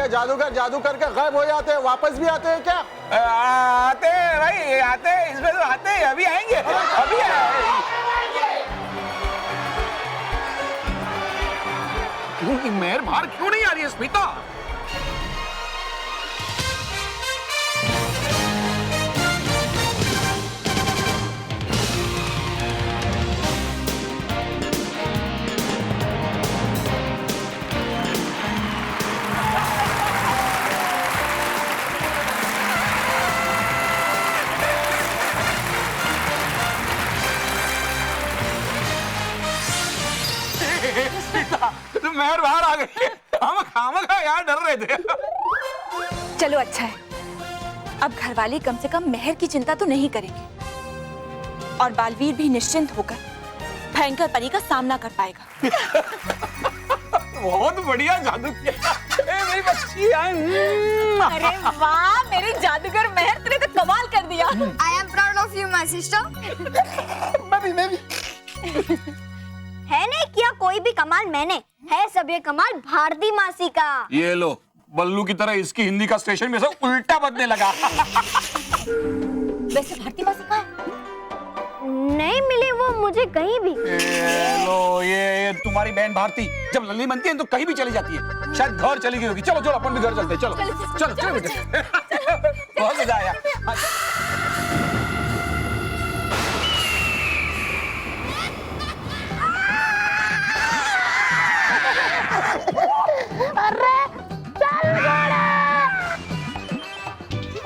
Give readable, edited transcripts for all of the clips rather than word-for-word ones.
ये जादूगर जादू करके गायब हो जाते हैं, वापस भी आते हैं क्या? आते हैं भाई, आते हैं, इसमें तो आते हैं, अभी आएंगे, अभी आएंगे। क्यों मेहर बाहर क्यों नहीं आ रही है स्मिता? तो मेहर बाहर आ गई। हम यार डर रहे थे। चलो अच्छा है, अब घरवाले कम से कम मेहर की चिंता तो नहीं करेंगे और बालवीर भी निश्चिंत होकर भयंकर परी का सामना कर पाएगा। बहुत बढ़िया जादू किया। मेरी बच्ची अरे वाह मेरी जादूगर मेहर, तूने तो कमाल कर दिया। I am proud of you, my sister. मैं भी। है नहीं किया कोई भी कमाल मैंने, है सब ये कमाल भारती मासी का। ये लो, बल्लू की तरह इसकी हिंदी का स्टेशन में से उल्टा बजने लगा। वैसे भारती मासी कहाँ है? नहीं मिली वो मुझे कहीं भी। लो ये तुम्हारी बहन भारती जब लल्ली बनती है तो कहीं भी चली जाती है, शायद घर चली गई होगी। चलो चलो अपन भी घर चलते हैं, चलो बेटे। बहुत मजा आया।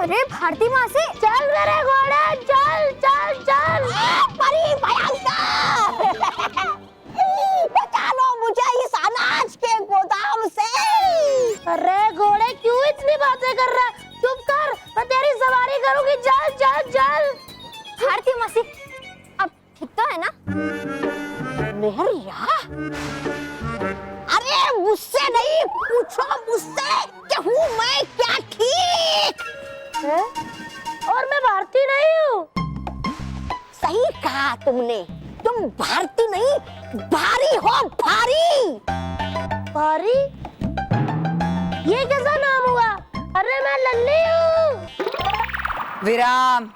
अरे भारती मासी चल मेरे घोड़े, चल चल चल। परी भयंकर, बचा लो मुझे इस अनाज के गोदाम से। अरे घोड़े क्यों इतनी बातें कर रहा है? चुप कर, मैं तेरी सवारी करूंगी। चल चल चल। भारती मासी अब ठीक तो है ना? मेहर यहाँ? अरे मुझसे नहीं, पूछो मुझसे कि हूँ मैं क्या ठीक है? और मैं भारती नहीं हूँ। सही कहा तुमने, तुम भारती नहीं भारी हो, भारी। भारी? ये कैसा नाम हुआ? अरे मैं लल्ली हूँ। विराम।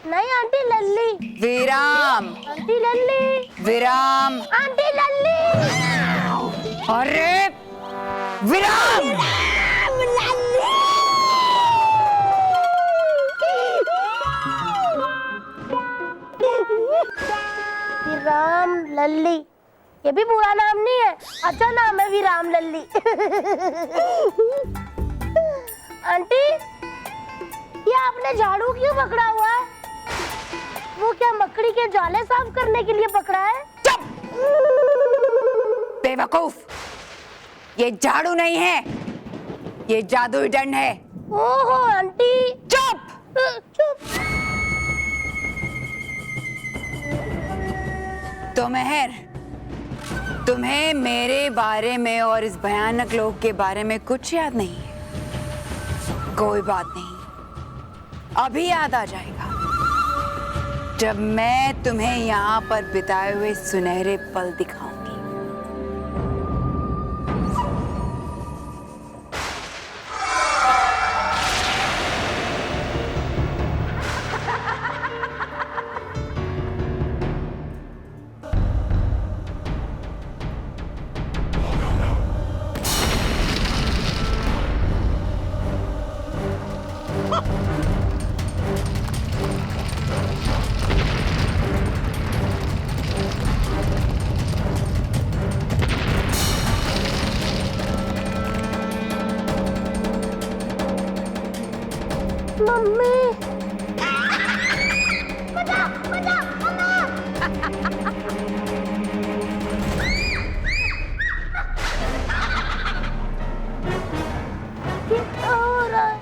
नहीं आंटी लल्ली। विराम। आंटी लल्ली। विराम। आंटी लल्ली। अरे विराम। विराम लल्ली, ये भी बुरा नाम नहीं है, अच्छा नाम है विराम लल्ली। आंटी ये आपने झाड़ू क्यों पकड़ा हुआ है? वो क्या मकड़ी के जाले साफ करने के लिए पकड़ा है? चुप! बेवकूफ, ये झाड़ू नहीं है, ये जादुई दंड है। ओहो आंटी। चुप! चुप। तो मेहर, तुम्हें मेरे बारे में और इस भयानक लोक के बारे में कुछ याद नहीं है? कोई बात नहीं, अभी याद आ जाएगा जब मैं तुम्हें यहाँ पर बिताए हुए सुनहरे पल दिखाऊंगी। मम्मी क्या हो रहा है?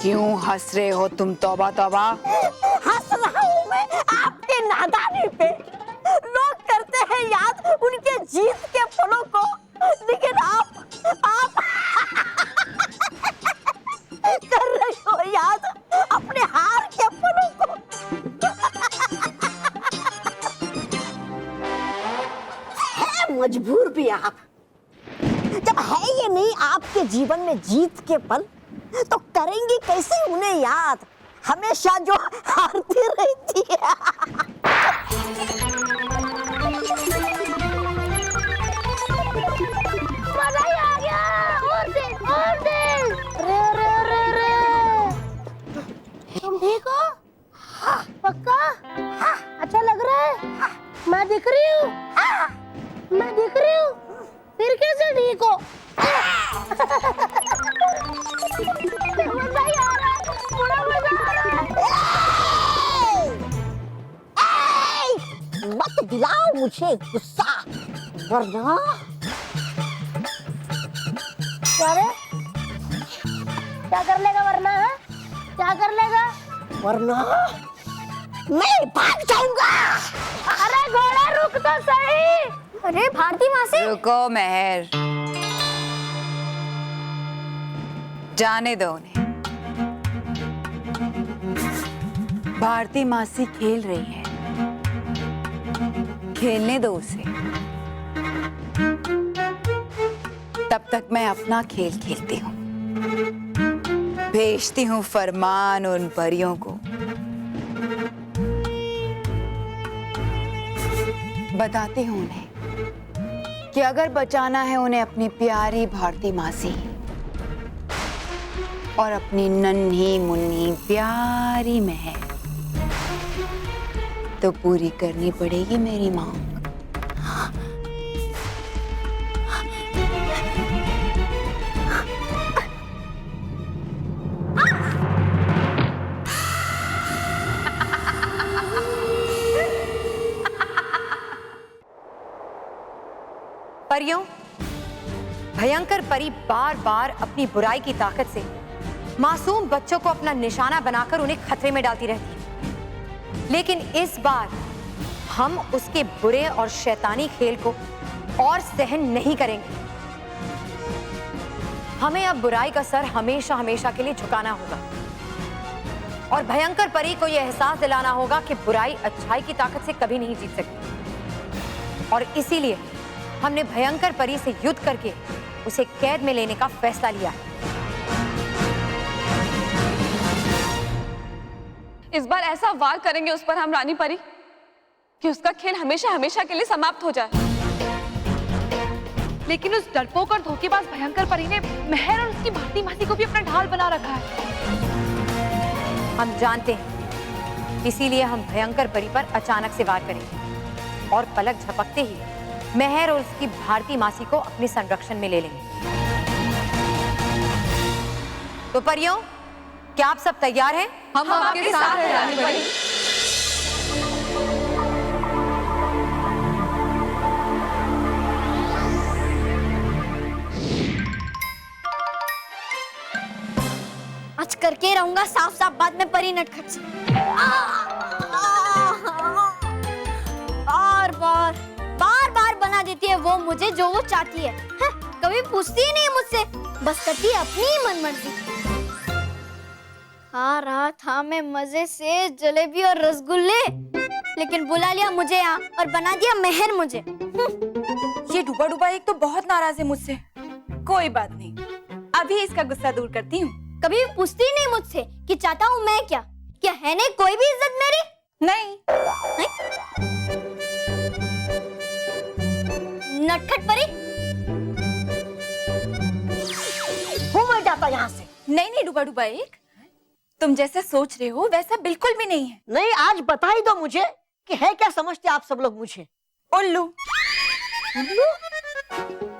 क्यों हंस रहे हो तुम? तौबा तौबा। हंस रहा हूँ मैं आपके नादानी पे। लोग करते हैं याद उनके जीत के पलों को, लेकिन भी आप। जब है ये नहीं आपके जीवन में जीत के पल, तो करेंगे कैसे उन्हें याद, हमेशा जो हारती रहती है। मजा ही आ गया, और दे। रे। तुम ठीक हो? पक्का? अच्छा लग रहा है? मैं दिख रही हूँ? मैं दिख रही हूँ? फिर कैसे ठीक हो? मजा ही आ रहा है, बड़ा मजा आ रहा है। मत दिलाओ मुझे गुस्सा, वरना क्या कर लेगा वरना? है क्या कर लेगा वरना? मैं भाग जाऊंगा। अरे घोड़ा रुक तो सही। अरे भारती मासी, रुको मेहर, जाने दो उन्हें। भारती मासी खेल रही है, खेलने दो उसे। तब तक मैं अपना खेल खेलती हूँ। भेजती हूँ फरमान उन परियों को, बताती हूँ उन्हें कि अगर बचाना है उन्हें अपनी प्यारी भारती मासी और अपनी नन्ही मुन्नी प्यारी महर, तो पूरी करनी पड़ेगी मेरी मांग। परियों, भयंकर परी बार बार अपनी बुराई की ताकत से मासूम बच्चों को अपना निशाना बनाकर उन्हें खतरे में डालती रहती है। लेकिन इस बार हम उसके बुरे और शैतानी खेल को और सहन नहीं करेंगे। हमें अब बुराई का सर हमेशा हमेशा के लिए झुकाना होगा और भयंकर परी को यह एहसास दिलाना होगा कि बुराई अच्छाई की ताकत से कभी नहीं जीत सकती। और इसीलिए हमने भयंकर परी से युद्ध करके उसे कैद में लेने का फैसला लिया है। इस बार ऐसा वार करेंगे उस पर हम रानी परी कि उसका खेल हमेशा हमेशा के लिए समाप्त हो जाए। लेकिन उस डरपोक और धोखेबाज भयंकर परी ने महर और उसकी भारती मासी को भी अपना ढाल बना रखा है। हम जानते हैं, इसीलिए हम भयंकर परी पर अचानक से वार करेंगे और पलक झपकते ही महर और उसकी भारती मासी को अपने संरक्षण में ले लेंगे। तो परियों, क्या आप सब तैयार हैं? हम आपके साथ हैं रानी परी। आज करके रहूंगा साफ साफ बात में परी नटखट से। बार बार बना देती है वो मुझे जो वो चाहती है। कभी पूछती ही नहीं मुझसे, बस करती है अपनी ही मनमर्जी। खा रहा था मैं मजे से जलेबी और रसगुल्ले, लेकिन बुला लिया मुझे यहाँ और बना दिया महर मुझे। ये डूबा डूबा एक तो बहुत नाराज है मुझसे। कोई बात नहीं, अभी इसका गुस्सा दूर करती हूँ। कभी भी पूछती ही नहीं मुझसे कि चाहता हूँ मैं क्या है नहीं कोई भी इज्जत मेरी? नहीं। नटखट परी, हूँ मैं जाता यहाँ से। नहीं डूबा डूबा एक, तुम जैसा सोच रहे हो वैसा बिल्कुल भी नहीं है। नहीं, आज बता ही दो मुझे कि है क्या समझते आप सब लोग मुझे? उल्लू। उल्लू?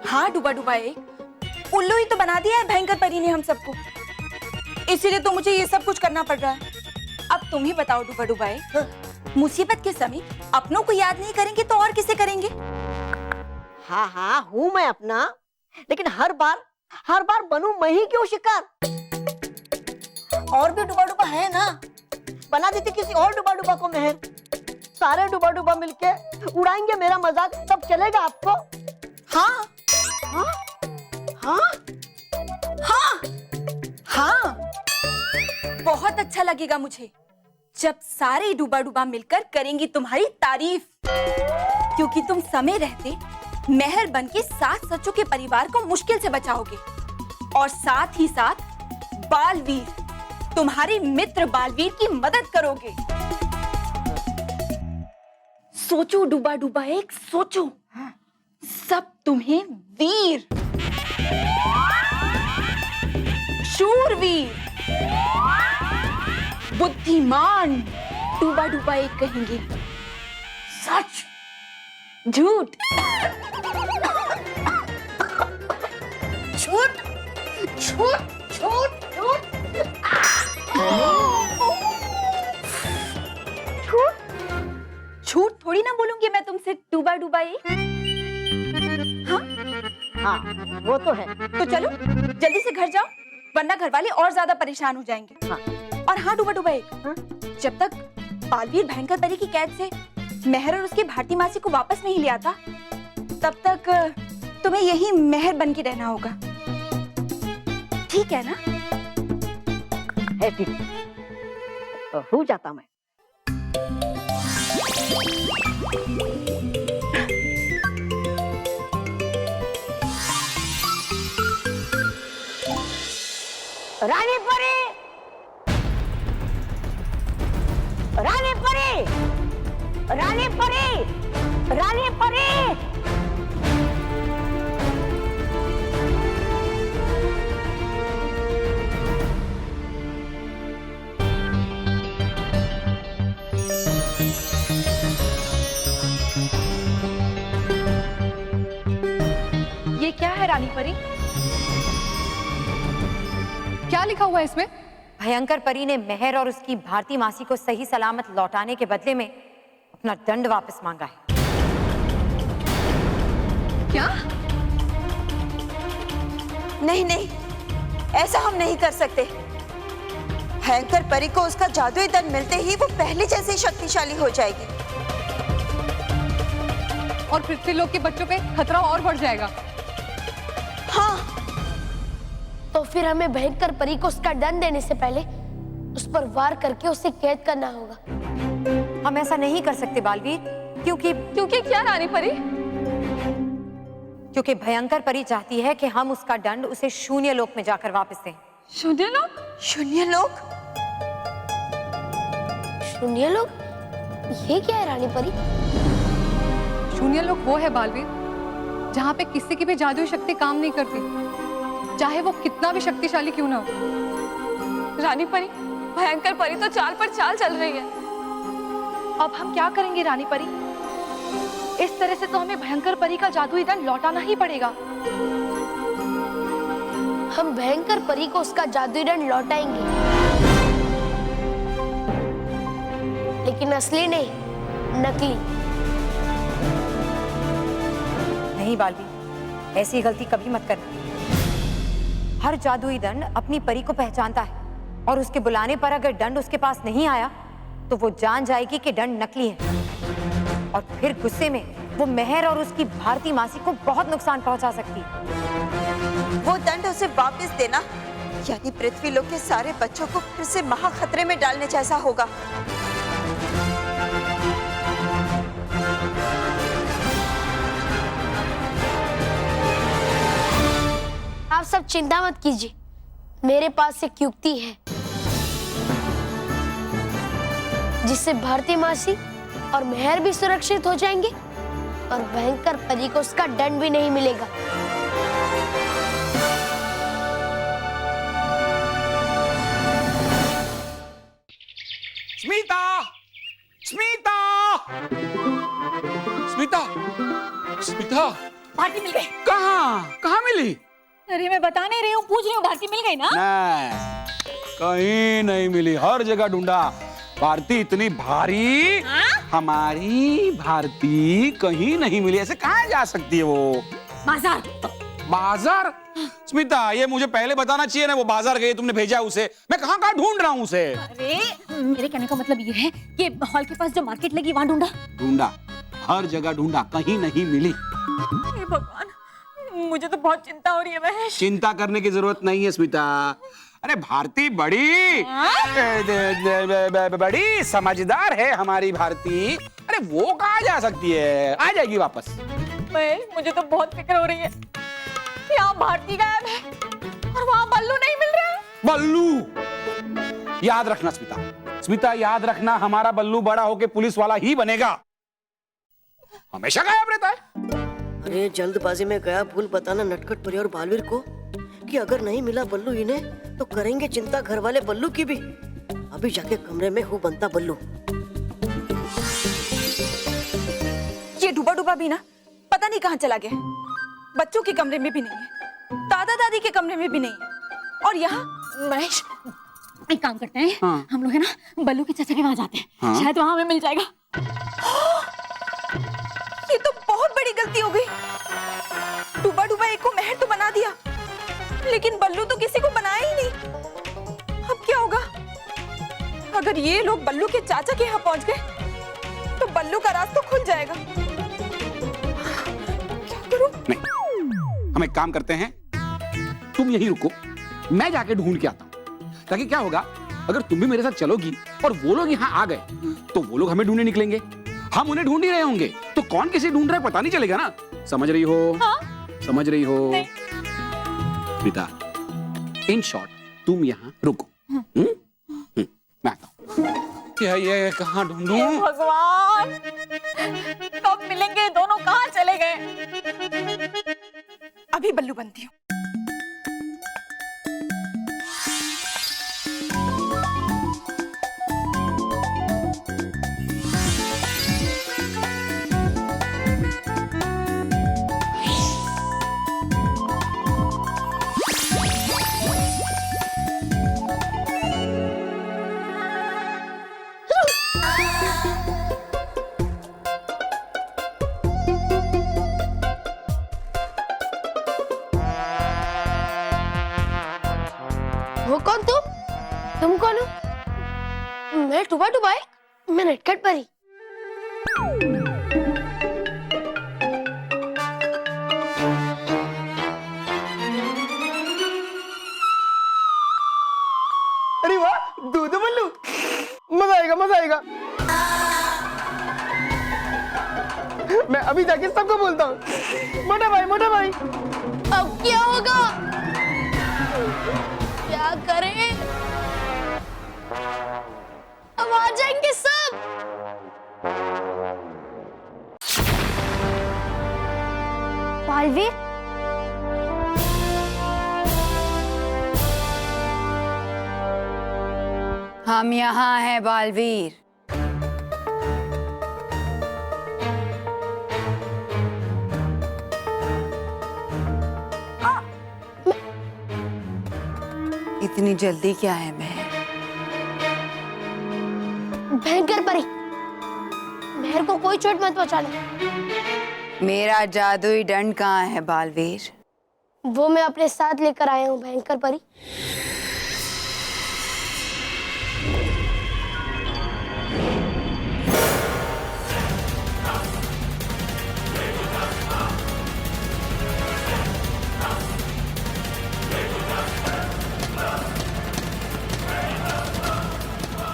हाँ डूबा डूबा एक, उल्लू ही तो बना दिया है भयंकर परी ने हम सबको, इसीलिए तो मुझे ये सब कुछ करना पड़ रहा है। अब तुम ही बताओ डूबा डूबा एक, मुसीबत के समय अपनों को याद नहीं करेंगे तो और किसे करेंगे? हाँ हूँ मैं अपना, लेकिन हर बार बनूं मैं ही क्यों शिकार? और भी डुबा डुबा है ना, बना देती किसी और डुबा डुबा को महर। सारे डुबा डुबा मिलके उड़ाएंगे मेरा मजाक, तब चलेगा आपको? हाँ हाँ हाँ हाँ हाँ, बहुत अच्छा लगेगा मुझे जब सारे डूबा डूबा मिलकर करेंगी तुम्हारी तारीफ, क्योंकि तुम समय रहते मेहर बन के 7 सच्चों के परिवार को मुश्किल से बचाओगे और साथ ही साथ बालवीर, तुम्हारे मित्र बालवीर की मदद करोगे। सोचो डूबा डूबा एक, सोचो। सब तुम्हें वीर, शूरवीर, बुद्धिमान डूबा डूबा एक कहेंगे। सच, झूठ, झूठ, झूठ, झूठ, झूठ, झूठ थोड़ी ना बोलूंगी मैं तुमसे डूबा डूबा एक। हाँ हाँ वो तो है। तो चलो जल्दी से घर जाओ, वरना घर वाले और ज्यादा परेशान हो जाएंगे। हाँ। और हाँ डूबा डूबा एक, जब तक बालवीर भयंकर परी की कैद से मेहर और उसकी भारती मासी को वापस नहीं ले आता, तब तक तुम्हें यही मेहर बन के रहना होगा, ठीक है ना? है ठीक, तो हो जाता मैं। रानी परी, रानी परी, रानी परी, रानी परी। ये क्या है रानी परी? क्या लिखा हुआ है इसमें? भयंकर परी ने मेहर और उसकी भारती मासी को सही सलामत लौटाने के बदले में अपना दंड वापस मांगा है। क्या? नहीं नहीं, ऐसा हम नहीं कर सकते। भयंकर परी को उसका जादुई दंड मिलते ही वो पहले जैसे शक्तिशाली हो जाएगी। और पृथ्वीलोक के बच्चों पे खतरा और बढ़ जाएगा। हाँ, तो फिर हमें भयंकर परी को उसका दंड देने से पहले उस पर वार करके उसे कैद करना होगा। हम ऐसा नहीं कर सकते बालवीर, क्योंकि क्या रानी परी? क्योंकि भयंकर परी चाहती है कि हम उसका दंड उसे शून्य लोक में जाकर वापस दें। शून्य लोक? शून्य लोक? शून्य लोक? ये क्या है रानी परी? शून्य लोक वो है बालवीर, जहाँ पे किसी की भी जादुई शक्ति काम नहीं करती, चाहे वो कितना भी शक्तिशाली क्यों ना हो। रानी परी, भयंकर परी तो चाल पर चाल चल रही है। अब हम क्या करेंगे रानी परी? इस तरह से तो हमें भयंकर परी का जादुई दंड लौटाना ही पड़ेगा। हम भयंकर परी को उसका जादुई दंड लौटाएंगे, लेकिन असली नहीं, नकली। नहीं बालवीर, ऐसी गलती कभी मत करना। हर जादुई दंड अपनी परी को पहचानता है और उसके बुलाने पर अगर दंड उसके पास नहीं आया तो वो जान जाएगी कि दंड नकली है, और फिर गुस्से में वो मेहर और उसकी भारती मासी को बहुत नुकसान पहुंचा सकती है। वो दंड उसे वापस देना यानी पृथ्वी लोक के सारे बच्चों को फिर से महा खतरे में डालने जैसा होगा। आप सब चिंता मत कीजिए, मेरे पास एक युक्ति है जिससे भारती मासी और मेहर भी सुरक्षित हो जाएंगे और भयंकर परी को उसका दंड भी नहीं मिलेगा। स्मिता, स्मिता, स्मिता, स्मिता, भारती मिल गई। कहाँ कहाँ मिली? अरे मैं बता नहीं रही हूँ, पूछ रही हूँ। भारती मिल गई ना? नहीं, कहीं नहीं मिली, हर जगह ढूंढा। भारती इतनी भारी, हमारी भारती कहीं नहीं मिली। ऐसे कहाँ जा सकती है वो? बाजार। बाजार? स्मिता, ये मुझे पहले बताना चाहिए ना, वो बाजार गई, तुमने भेजा उसे। मैं कहाँ कहाँ ढूंढ रहा हूँ उसे। अरे मेरे कहने का मतलब ये है कि हॉल के पास जो मार्केट लगी वहाँ ढूंढा। ढूंढा, हर जगह ढूंढा, कहीं नहीं मिली। हे भगवान, मुझे तो बहुत चिंता हो रही है महेश। चिंता करने की जरूरत नहीं है स्मिता। अरे भारती बड़ी बड़ी समझदार है हमारी भारती। अरे वो कहाँ जा सकती है, आ जाएगी वापस। महेश, मुझे तो बहुत फिक्र हो रही है। यहाँ भारती गायब है और वहाँ बल्लू नहीं मिल रहा है। बल्लू, याद रखना स्मिता, स्मिता याद रखना, हमारा बल्लू बड़ा होके पुलिस वाला ही बनेगा। हमेशा गायब रहता है। अरे जल्दबाजी में गया भूल बताना नटखट परी और बालवीर को कि अगर नहीं मिला बल्लू इन्हें तो करेंगे चिंता घर वाले बल्लू की भी। अभी जाके कमरे में हूँ बनता बल्लू। ये डूबा डूबा भी ना पता नहीं कहाँ चला गया है। बच्चों के कमरे में भी नहीं है, दादा दादी के कमरे में भी नहीं है, और यहाँ महेश, एक काम करते हैं, हाँ। हम लोग है ना बल्लू के चाचा के वहां जाते हैं। हाँ। शायद वहां हमें मिल जाएगा। ये तो बहुत बड़ी गलती हो गई। डूबा डूबा एक को मेहर तो बना दिया, लेकिन बल्लू तो किसी को बनाया ही नहीं। अब क्या होगा? अगर ये लोग बल्लू के चाचा के यहाँ पहुंच गए तो बल्लू का रास्ता खुल जाएगा। क्या करूं? नहीं, हम एक काम करते हैं, तुम यहीं रुको, मैं जाके ढूंढ के आता हूं। ताकि क्या होगा, अगर तुम भी मेरे साथ चलोगी और वो लोग यहाँ आ गए तो वो लोग हमें ढूंढने निकलेंगे, हम उन्हें ढूंढ ही रहे होंगे, तो कौन किसे ढूंढ रहा है पता नहीं चलेगा ना। समझ रही हो? हाँ? समझ रही हो? नहीं। बेटा, इन शॉर्ट तुम यहाँ रुको। मैं आता हूँ। क्या ये कहाँ ढूंढूं? हे भगवान, कब मिलेंगे? दोनों कहाँ चले गए? अभी बल्लू बनती हूँ। वो कौन तुम कौन हो? मैं डूबा डूबा है, मैं नटखट परी। अरे वाह, दूध बल्लू, मजा आएगा मजा आएगा। मैं अभी जाके सबको बोलता हूँ, मोटा भाई मोटा भाई। अब क्या होगा? क्या करें? अब आ जाएंगे सब। बालवीर, हम यहाँ हैं बालवीर। इतनी जल्दी क्या है मैं? भयंकर परी, मेहर को कोई चोट मत पहुंचाना। मेरा जादुई दंड कहाँ है बालवीर? वो मैं अपने साथ लेकर आया हूँ भयंकर परी।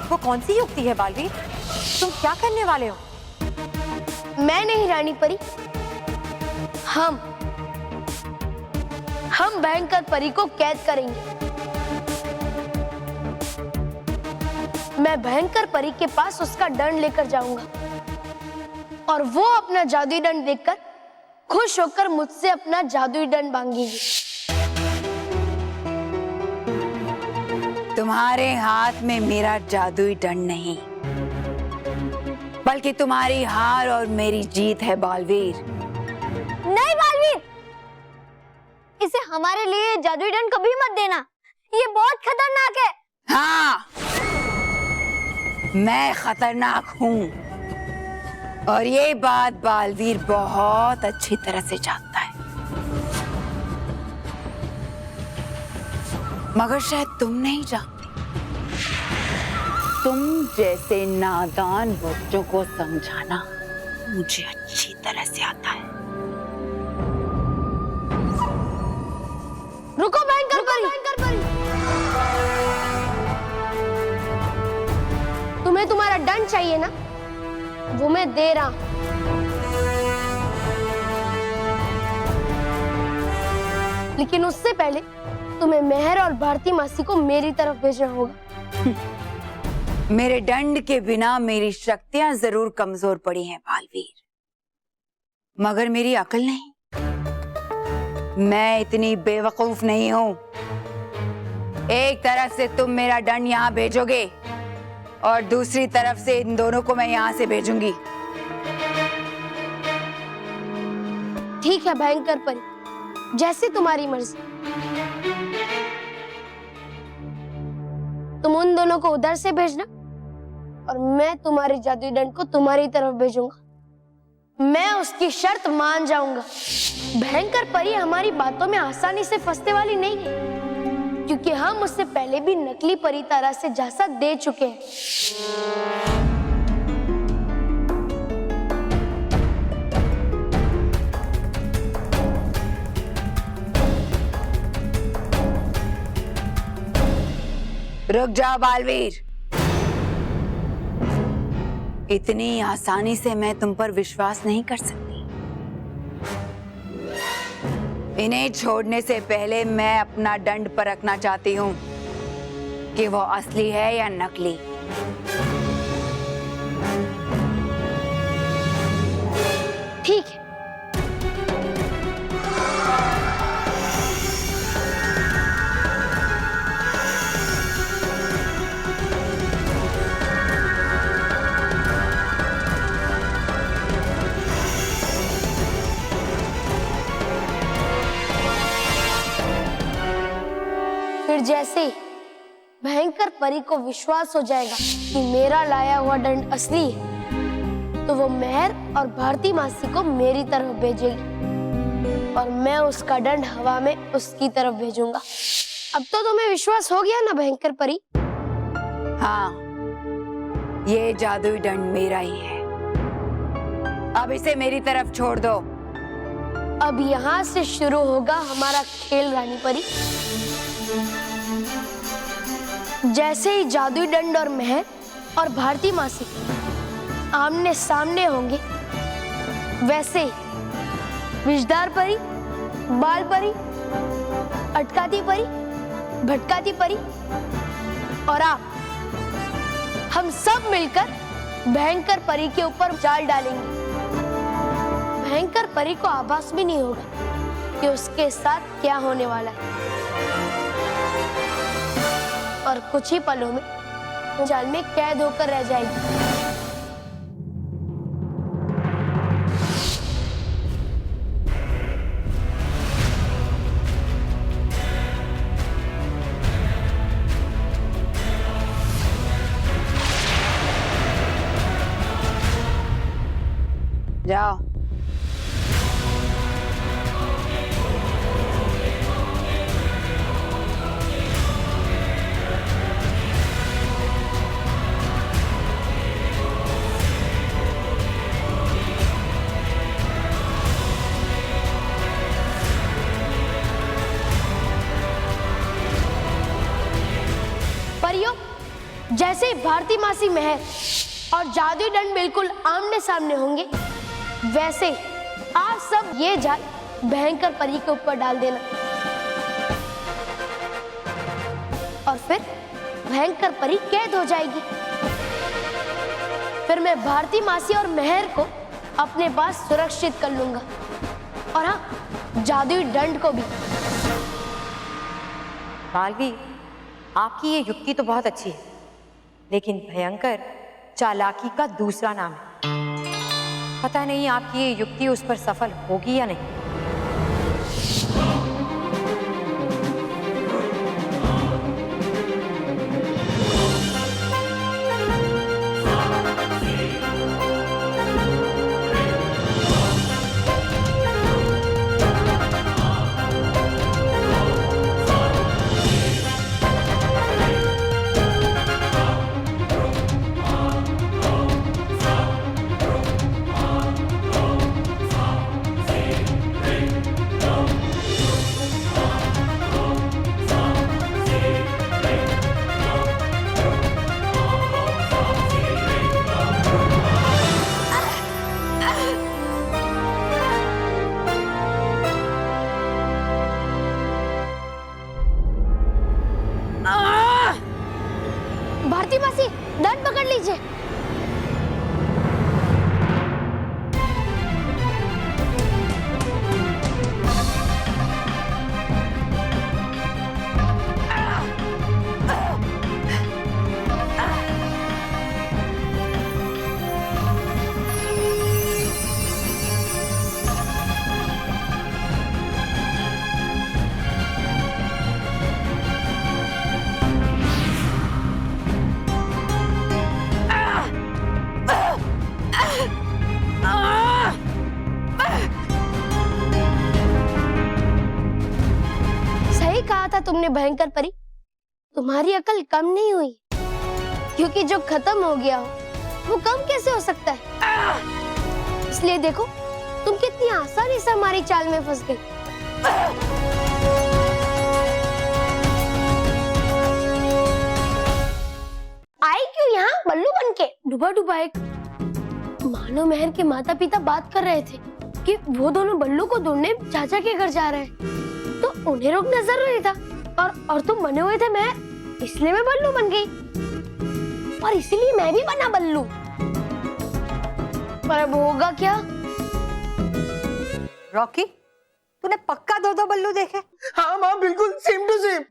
वो कौन सी युक्ति है बालवीर? तुम क्या करने वाले हो? मैं नहीं रानी परी, हम भयंकर परी को कैद करेंगे। मैं भयंकर परी के पास उसका दंड लेकर जाऊंगा और वो अपना जादुई दंड देखकर खुश होकर मुझसे अपना जादुई दंड मांगेगी। तुम्हारे हाथ में मेरा जादुई दंड नहीं, बल्कि तुम्हारी हार और मेरी जीत है बालवीर। नहीं बालवीर, इसे हमारे लिए जादुई दंड कभी मत देना, ये बहुत खतरनाक है। हाँ, मैं खतरनाक हूँ और ये बात बालवीर बहुत अच्छी तरह से जानता है, मगर शायद तुम नहीं जानते। तुम जैसे नादान बच्चों को समझाना मुझे अच्छी तरह से आता है। रुको भयंकर परी, तुम्हें तुम्हारा दंड चाहिए ना, वो मैं दे रहा हूं। लेकिन उससे पहले तुम्हें मेहर और भारती मासी को मेरी तरफ भेजना होगा। मेरे दंड के बिना मेरी शक्तियां जरूर कमजोर पड़ी हैं बालवीर, मगर मेरी अकल नहीं। मैं इतनी बेवकूफ नहीं हूं। एक तरफ से तुम मेरा दंड यहां भेजोगे और दूसरी तरफ से इन दोनों को मैं यहां से भेजूंगी। ठीक है भयंकर परी, जैसे तुम्हारी मर्जी। तुम उन दोनों को उधर से भेजना और मैं तुम्हारी जादुई दंड को तुम्हारी तरफ भेजूंगा। मैं उसकी शर्त मान जाऊंगा। भयंकर परी हमारी बातों में आसानी से फंसने वाली नहीं है, क्योंकि हम उससे पहले भी नकली परी तारा से झांसा दे चुके हैं। रुक जाओ बालवीर, इतनी आसानी से मैं तुम पर विश्वास नहीं कर सकती। इन्हें छोड़ने से पहले मैं अपना दंड परखना चाहती हूँ कि वो असली है या नकली। ठीक है। फिर जैसे ही भयंकर परी को विश्वास हो जाएगा कि मेरा लाया हुआ दंड असली है, तो वो मेहर और भारती मासी को मेरी तरफ भेजेगी और मैं उसका दंड हवा में उसकी तरफ भेजूंगा। अब तो तुम्हें विश्वास हो गया ना भयंकर परी? हाँ, ये जादुई दंड मेरा ही है। अब इसे मेरी तरफ छोड़ दो। अब यहाँ से शुरू होगा हमारा खेल रानी परी। जैसे ही जादुई दंड और मेहर और भारती मासी आमने सामने होंगे, वैसे ही विषधार परी, बाल परी, अटकाती परी, भटकाती परी और आप, हम सब मिलकर भयंकर परी के ऊपर जाल डालेंगे। भयंकर परी को आभास भी नहीं होगा कि उसके साथ क्या होने वाला है, और कुछ ही पलों में जाल में कैद होकर रह जाएगी। जाओ। परियों, जैसे ही भारती मासी, मेहर और जादुई दंड बिल्कुल आमने सामने होंगे, वैसे ही आप सब ये जाल भयंकर परी के ऊपर डाल देना और फिर भयंकर परी कैद हो जाएगी। फिर मैं भारती मासी और मेहर को अपने पास सुरक्षित कर लूंगा, और हाँ, जादुई दंड को भी। बालवीर, आपकी ये युक्ति तो बहुत अच्छी है, लेकिन भयंकर चालाकी का दूसरा नाम है। पता नहीं आपकी ये युक्ति उस पर सफल होगी या नहीं। लीजिए। सही कहा था तुमने भयंकर परी, तुम्हारी अकल कम नहीं हुई, क्योंकि जो खत्म हो गया हो वो कम कैसे हो सकता है। इसलिए देखो तुम कितनी आसानी से हमारी चाल में फंस गई। आई क्यों यहाँ बल्लू बनके? डूबा डूबा एक मानो महर के माता पिता बात कर रहे थे कि वो दोनों बल्लू को ढूंढने चाचा के घर जा रहे हैं, तो उन्हें रोकना जरूरी था। और तुम बने हुए थे महर, इसलिए मैं बल्लू बन गई और इसीलिए मैं भी बना बल्लू। पर अब होगा क्या? रॉकी, तूने पक्का दो बल्लू देखे? हाँ माँ, बिल्कुल सेम टू सेम।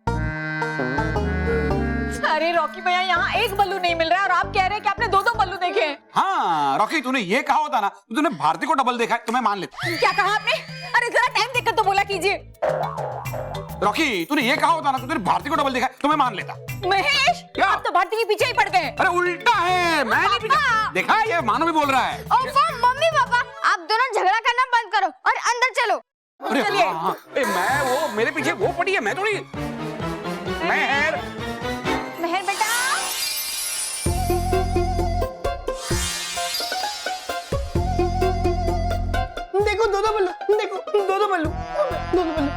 अरे रॉकी भैया, यहाँ एक बल्लू नहीं मिल रहा है और आप कह रहे हैं कि आपने दो बल्लू देखे हैं। हाँ रॉकी, तूने ये कहा होता ना, तूने भारती को डबल देखा है तो मैं मान लेता। क्या कहा आपने? अरे जरा टाइम देखकर तो बोला कीजिए। रॉकी, तूने ये कहा होता ना, तूने भारती को डबल देखा है तो मैं मान लेता। महेश, क्या? आप तो भारती के पीछे ही पड़ गए। अरे उल्टा है, मैं नहीं पीछे देखा, ये मानो भी बोल रहा है। मम्मी पापा, आप दोनों झगड़ा करना बंद करो और अंदर चलो। अरे चलिए। हाँ, हाँ। मैं वो मेरे पीछे वो पड़ी है, मैं थोड़ी। महर बेटा, देखो दो बल्लू, देखो दो बल्लू, दो बल्लू।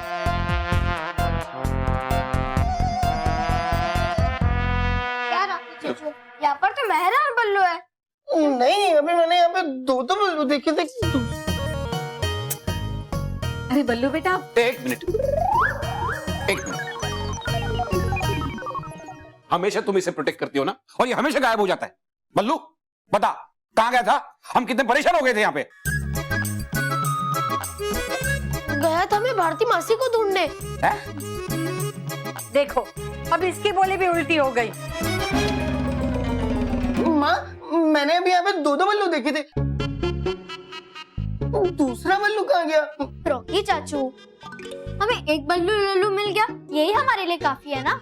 क्या रॉकी चाचू, यहाँ पर तो महर और बल्लू है। नहीं, अभी मैंने यहाँ पे दो बल्लू देखे थे। अरे बल्लू बेटा, एक मिनट। हमेशा तुम इसे प्रोटेक्ट करती हो ना, और ये हमेशा गायब हो जाता है। बल्लू बता, कहाँ गया था? हम कितने परेशान हो गए थे यहाँ पे। गया था मैं भारती मासी को ढूंढने। देखो, अब इसकी बोली भी उल्टी हो गई। माँ, मैंने अभी यहाँ पे दो बल्लू देखे थे। दूसरा बल्लू कहाँ गया? रॉकी चाचू, हमें एक बल्लू मिल गया, यही हमारे लिए काफी है ना।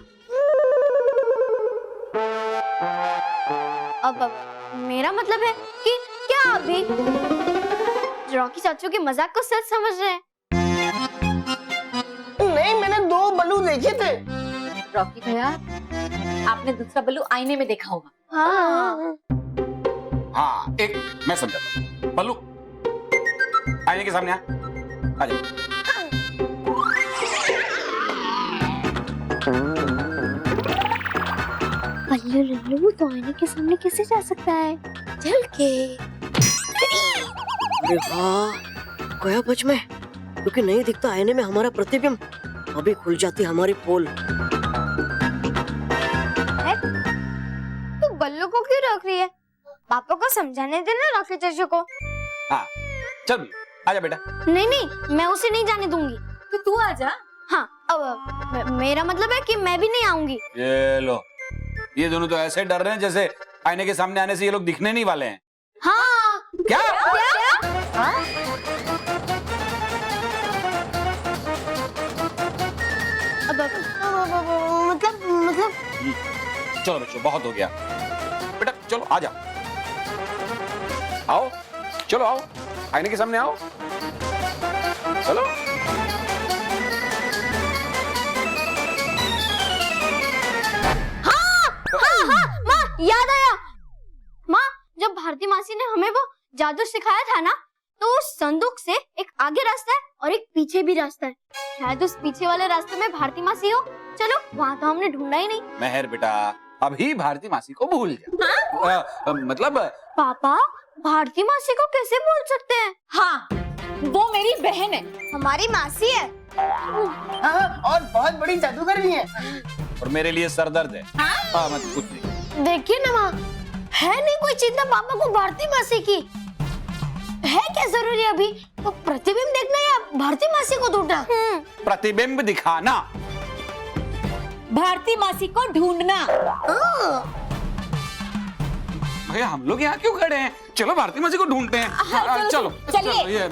अब मेरा मतलब है कि क्या अभी रॉकी चाचू के मजाक को सच समझ रहे हैं? नहीं, मैंने दो बल्लू देखे थे। रॉकी भैया, आपने दूसरा बल्लू आईने में देखा होगा। हाँ। हाँ, एक मैं समझाता हूँ। बल्लू आईने के सामने आ जा। बल्लू लल्लू तो आईने के सामने कैसे जा सकता है? चल के। अरे वाह, गया बच में, क्योंकि नहीं दिखता आईने में हमारा प्रतिबिंब। अभी खुल जाती हमारी पोल। तू बल्लू को क्यों रोक रही है? पापा को समझाने देना रॉकी चाचू को। हाँ चल आजा बेटा। नहीं नहीं, मैं उसे नहीं जाने दूंगी। तो तू आजा। हाँ, अब मेरा मतलब है कि मैं भी नहीं आऊंगी। ये लो, ये दोनों तो ऐसे डर रहे हैं जैसे आईने के सामने आने से ये लोग दिखने नहीं वाले हैं। हाँ। क्या? मतलब चलो बच्चों, बहुत हो गया। बेटा चलो आजा, आओ, चलो आओ, आईने के सामने आओ, चलो। माँ, याद आया। माँ, जब भारती मासी ने हमें वो जादू सिखाया था ना, तो उस संदूक से एक आगे रास्ता है और एक पीछे भी रास्ता है। शायद उस पीछे वाले रास्ते में भारती मासी हो। चलो, वहाँ तो हमने ढूंढा ही नहीं। मेहर बेटा, अभी भारती मासी को भूल जा। मतलब पापा, भारती मासी को कैसे भूल सकते हैं? हाँ, वो मेरी बहन है। हमारी मासी है। हाँ, और बहुत बड़ी जादूगर भी है। और मेरे लिए सरदर्द है। हाँ, मत कुछ नहीं। देखिए ना माँ, है नहीं कोई चिंता पापा को भारती मासी की। है क्या जरूरी अभी तो प्रतिबिंब देखना या भारती मासी को ढूंढना? प्रतिबिंब दिखाना, भारती मासी को ढूंढना। भैया हम लोग यहाँ क्यों खड़े हैं? चलो भारती मासी को ढूंढते हैं। चलो चलिए। ये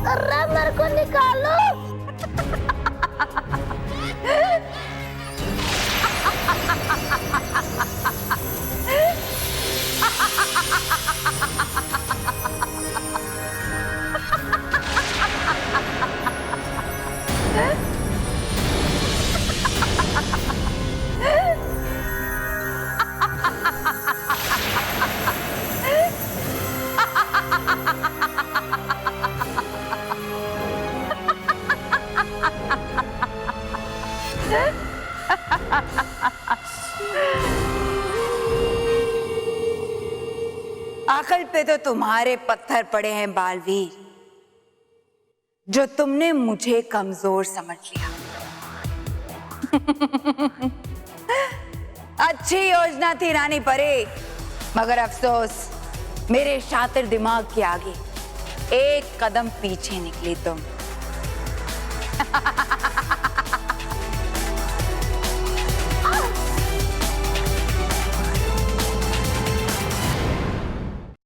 अरे मेरे को निकालो। अकल पे तो तुम्हारे पत्थर पड़े हैं बालवीर, जो तुमने मुझे कमजोर समझ लिया। अच्छी योजना थी रानी परी, मगर अफसोस मेरे शातिर दिमाग के आगे एक कदम पीछे निकली तुम।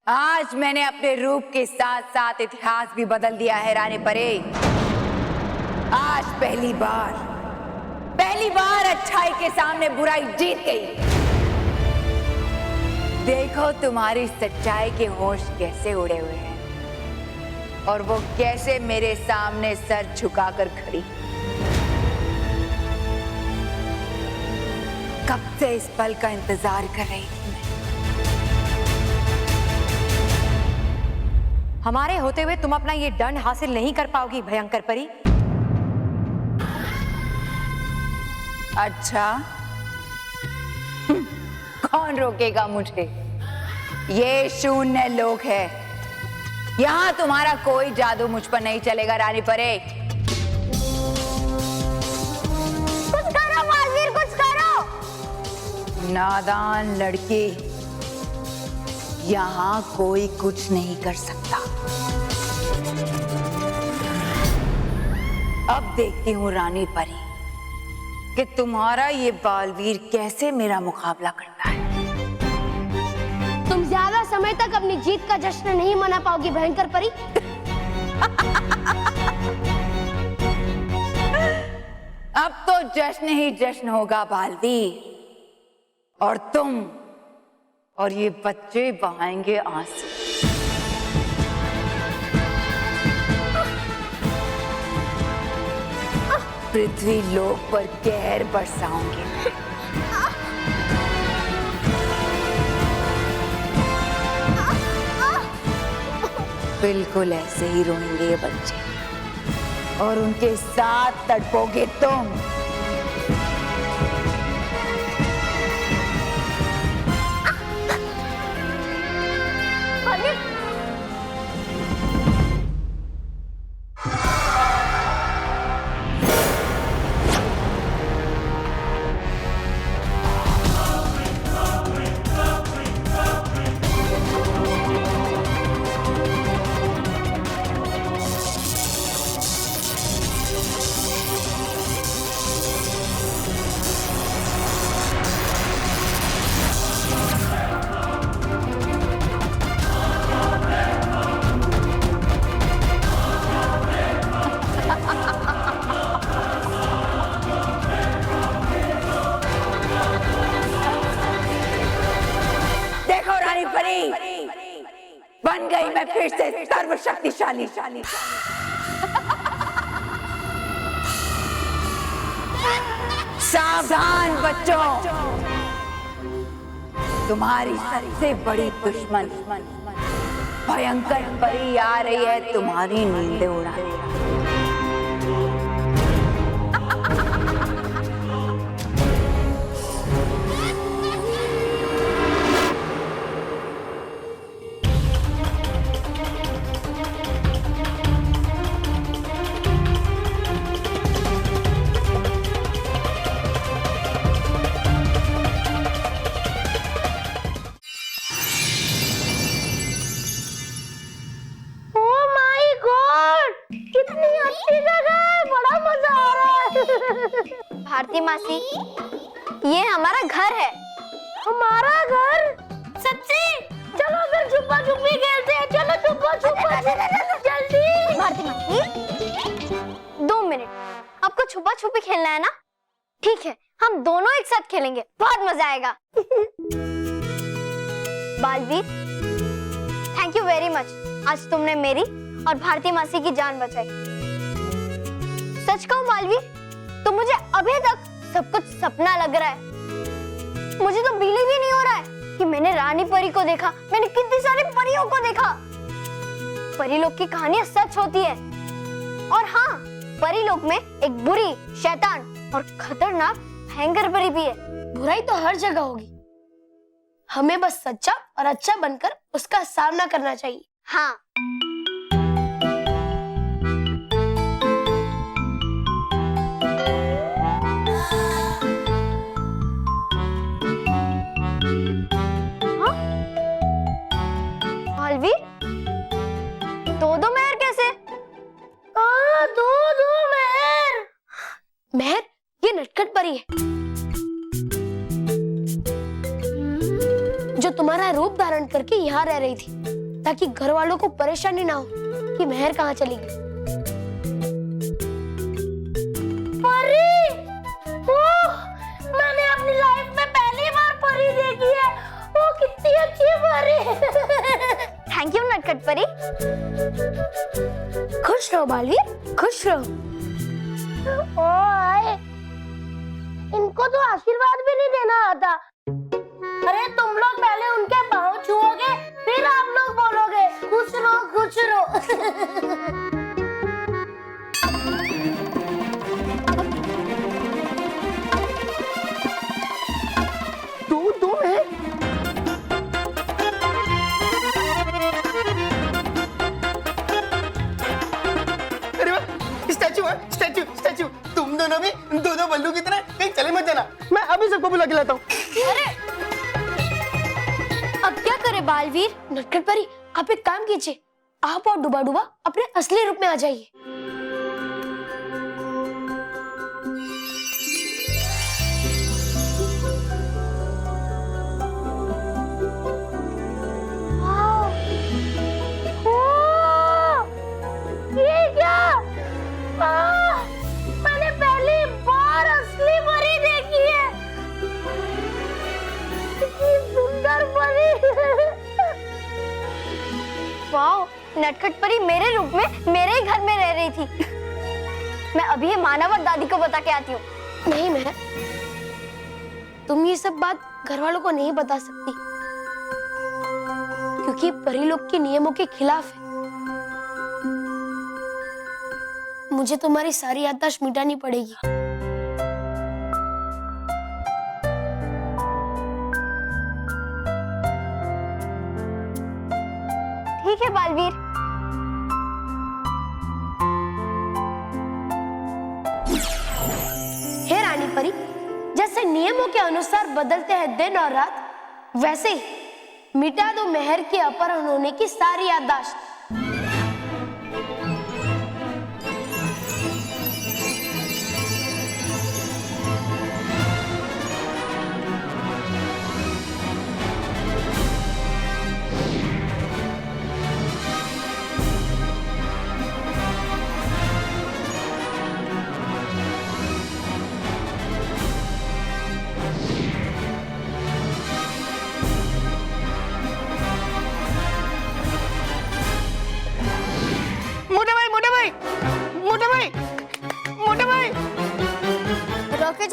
आज मैंने अपने रूप के साथ साथ इतिहास भी बदल दिया है रानी परी। आज पहली बार अच्छाई के सामने बुराई जीत गई। देखो तुम्हारी सच्चाई के होश कैसे उड़े हुए हैं और वो कैसे मेरे सामने सर झुकाकर खड़ी। कब से इस पल का इंतजार कर रही थी। हमारे होते हुए तुम अपना ये दंड हासिल नहीं कर पाओगी भयंकर परी। अच्छा, कौन रोकेगा मुझे? ये शून्य लोक है, यहाँ तुम्हारा कोई जादू मुझ पर नहीं चलेगा रानी परी। कुछ करो बालवीर, कुछ करो। नादान लड़की, यहाँ कोई कुछ नहीं कर सकता। अब देखती हूँ रानी परी कि तुम्हारा ये बालवीर कैसे मेरा मुकाबला करता है। तुम ज्यादा समय तक अपनी जीत का जश्न नहीं मना पाओगी भयंकर परी। अब तो जश्न ही जश्न होगा बालवीर, और तुम और ये बच्चे बहाएंगे आंसू। पृथ्वी लोक पर कहर बरसाऊंगी। बिल्कुल ऐसे ही रोएंगे ये बच्चे, और उनके साथ तड़पोगे तुम। फिर से सर्वशक्तिशाली। सावधान बच्चों, तुम्हारी सबसे बड़ी दुश्मन भयंकर परी आ रही है तुम्हारी नींदें उड़ाने। भारती मासी, ये हमारा घर है। हमारा घर? सच्ची? चलो फिर छुपा छुपी खेलते हैं। चलो छुपा छुपा जल्दी। भारती मासी 2 मिनट, आपको छुपा छुपी खेलना है ना? ठीक है, हम दोनों एक साथ खेलेंगे, बहुत मजा आएगा। Baalveer, thank you very much. आज तुमने मेरी और भारती मासी की जान बचाई। सच कहूं बालवीर, तो मुझे अभी तक सब कुछ सपना लग रहा है। मुझे तो बिलीव ही नहीं हो रहा है कि मैंने रानी परी को देखा। मैंने कितनी सारी परियों को देखा। परी लोग की कहानियां सच होती है। और हाँ, परी लोग में एक बुरी, शैतान और खतरनाक भयंकर परी भी है। बुराई तो हर जगह होगी, हमें बस सच्चा और अच्छा बनकर उसका सामना करना चाहिए। हाँ। दो मेहर कैसे? दो मेहर। मेहर, ये नटखट परी है जो तुम्हारा रूप धारण करके यहाँ रह रही थी, ताकि घर वालों को परेशानी ना हो कि मेहर कहाँ चली गई। परी? मैंने अपनी लाइफ में पहली बार परी देखी है। वो कितनी अच्छी परी। थैंक यू नटखट परी। खुश रहो बालवीर, खुश रहो। ओए, इनको तो आशीर्वाद भी नहीं देना आता। अरे तुम लोग पहले उनके पाँव छुओगे, फिर आप लोग बोलोगे खुश रहो खुश रहो। तू है? अरे वाह, स्टैचू। तुम दोनों भी दो बल्लू की तरह कहीं चले मत जाना। मैं अभी सबको बुला के लाता हूँ। अरे अब क्या करे बालवीर? नटखट परी, आप एक काम कीजिए, आप और डुबा डुबा अपने असली रूप में आ जाइए। ये क्या? मैंने पहली बार असली परी देखी है। कितनी सुंदर परी। वाओ, नटखट परी मेरे रूप में मेरे ही घर में रह रही थी। मैं अभी ये मानव और दादी को बता के आती हूँ। नहीं मैं, तुम ये सब बात घर वालों को नहीं बता सकती, क्योंकि परी लोग के नियमों के खिलाफ है। मुझे तुम्हारी सारी याददाश्त मिटानी पड़ेगी। ठीक है बालवीर। हे रानी परी, जैसे नियमों के अनुसार बदलते हैं दिन और रात, वैसे ही मिटा दो मेहर के अपहरण होने की सारी याददाश्त।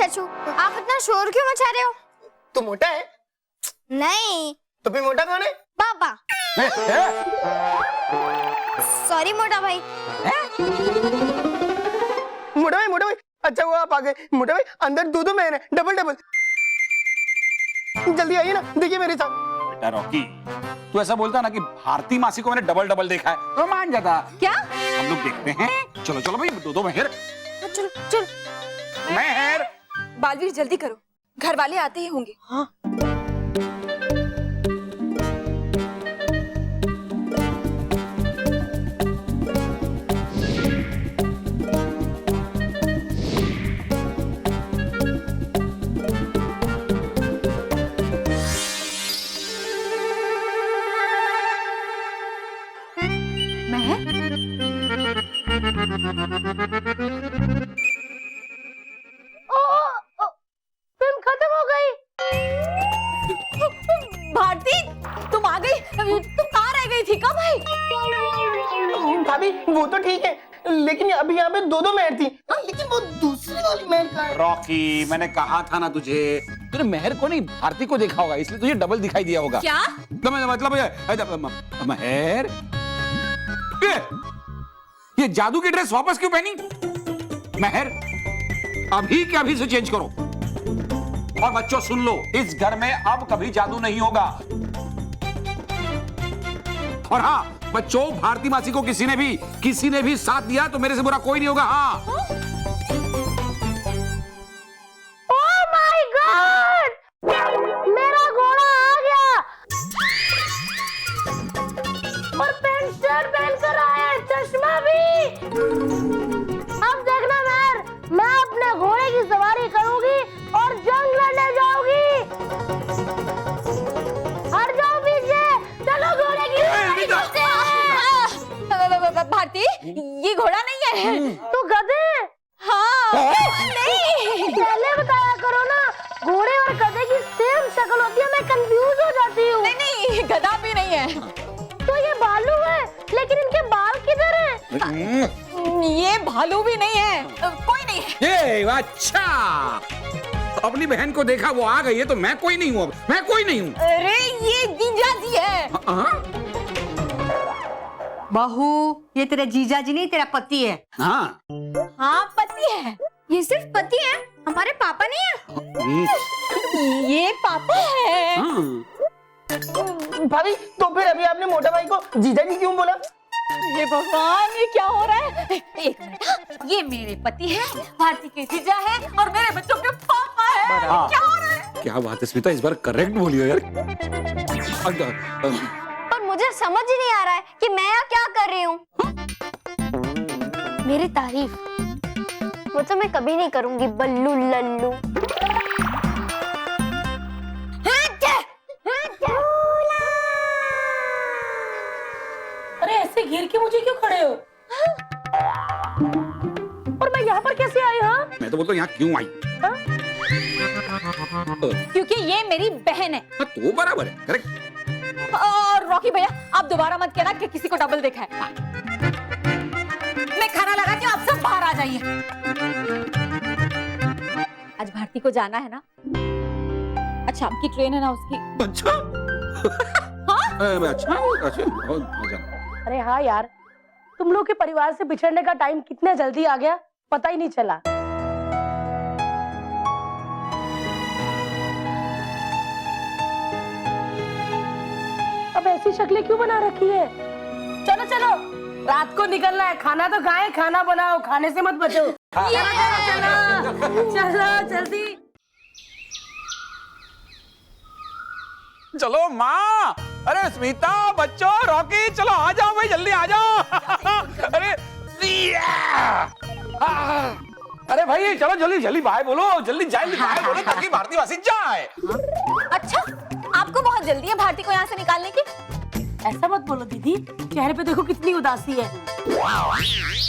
चाचू, आप इतना शोर क्यों मचा रहे हो? तू मोटा है? नहीं, तो फिर मोटा कौन है? पापा। सॉरी मोटा भाई। मोटा भाई, अच्छा वो आप आ गए। मोटा भाई, अंदर दो मैन है, डबल। जल्दी आइए ना, देखिए मेरे साथ। बेटा रॉकी, तू ऐसा बोलता ना कि भारती मासी को मैंने डबल देखा है तो मान जाता। क्या? हम लोग देखते हैं। चलो भाई, दो मेहर। चल। मेहर। बालवीर जल्दी करो, घर वाले आते ही होंगे। हाँ। फिल्म खत्म हो गई। भारती, तुम आ गई। तुम कहाँ रह गई थी? कब आई? भाभी वो तो ठीक है, लेकिन अभी यहाँ पे दो मेहर थी। लेकिन वो दूसरी वाली मेहर कहाँ है? रॉकी, मैंने कहा था ना तुझे, तूने मेहर को नहीं भारती को देखा होगा, इसलिए तुझे डबल दिखाई दिया होगा। क्या? तो मतलब मेहर, ये जादू की ड्रेस वापस क्यों पहनी? मेहर, अभी के अभी से चेंज करो। और बच्चों सुन लो, इस घर में अब कभी जादू नहीं होगा। और हाँ बच्चों, भारती मासी को किसी ने भी साथ दिया तो मेरे से बुरा कोई नहीं होगा। हाँ, ओह माय गॉड, मेरा घोड़ा आ गया और पैंट शर्ट पहनकर आया, चश्मा भी। अब देखना मेहर, मैं अपने घोड़े की सवारी करूंगी और जंग लड़ने जाऊंगी। हट जाओ पीछे, चलो घोड़े की सवारी करते हैं। भारती, ये घोड़ा नहीं है। तो गधे? हाँ। नहीं, पहले बताया करो ना, घोड़े और गधे की सेम शक्ल होती है, मैं कंफ्यूज हो जाती हूँ। नहीं, गधा भी नहीं है। तो ये भालू है, लेकिन इनके बाल किधर हैं? ये भालू भी नहीं है, कोई नहीं है। ये अच्छा, अपनी बहन को देखा, वो आ गई है तो मैं कोई नहीं हूँ। मैं कोई नहीं हूँ। अरे ये जीजा जी है। बहू, ये तेरे जीजा जी नहीं, तेरा पति है। हाँ, हाँ पति है। ये सिर्फ पति है, हमारे पापा नहीं है। ये पापा है। भाभी तो फिर अभी आपने मोटा भाई को जीजा जी क्यों बोला? ये भगवान, ये क्या हो रहा है? एक मिनट, ये मेरे पति है, भारती के जीजा है और मेरे बच्चों के पापा है। हाँ। क्या हो रहा है? क्या बात है स्मिता, इस बार करेक्ट बोलियो यार। पर मुझे समझ ही नहीं आ रहा है कि मैं यहाँ क्या कर रही हूँ। मेरी तारीफ वो तो मैं कभी नहीं करूंगी, बल्लू लल्लू। अरे ऐसे घेर के मुझे क्यों खड़े हो? और मैं यहाँ पर कैसे आई? हाँ, मैं तो बोलता हूँ यहाँ क्यों आई? क्योंकि ये मेरी बहन है। हाँ, तो बराबर है, करेक्ट। और रॉकी भैया, आप दोबारा मत कहना कि किसी को डबल देखा है। मैं खाना लगाती हूँ, आप सब बाहर आ जाइए। आज भारती को जाना है ना? अच्छा, आपकी ट्रेन है ना उसकी? अच्छा। हाँ? अच्छा, बहुत मजा। अरे हाँ यार, तुम लोग के परिवार से बिछड़ने का टाइम कितने जल्दी आ गया, पता ही नहीं चला। अब ऐसी शक्लें क्यों बना रखी है? चलो चलो, रात को निकलना है, खाना तो खाए, खाना बनाओ, खाने से मत बचो। चलो जल्दी। चलो माँ, अरे स्मिता, बच्चों, रॉकी, चलो आ जाओ भाई, जल्दी आ जाओ। अरे भाई चलो जल्दी बाय बोलो, जल्दी बाय बोलो ताकि भारती वासी जाए। अच्छा, आपको बहुत जल्दी है भारती को यहाँ से निकालने की? ऐसा मत बोलो दीदी, चेहरे पे देखो कितनी उदासी है।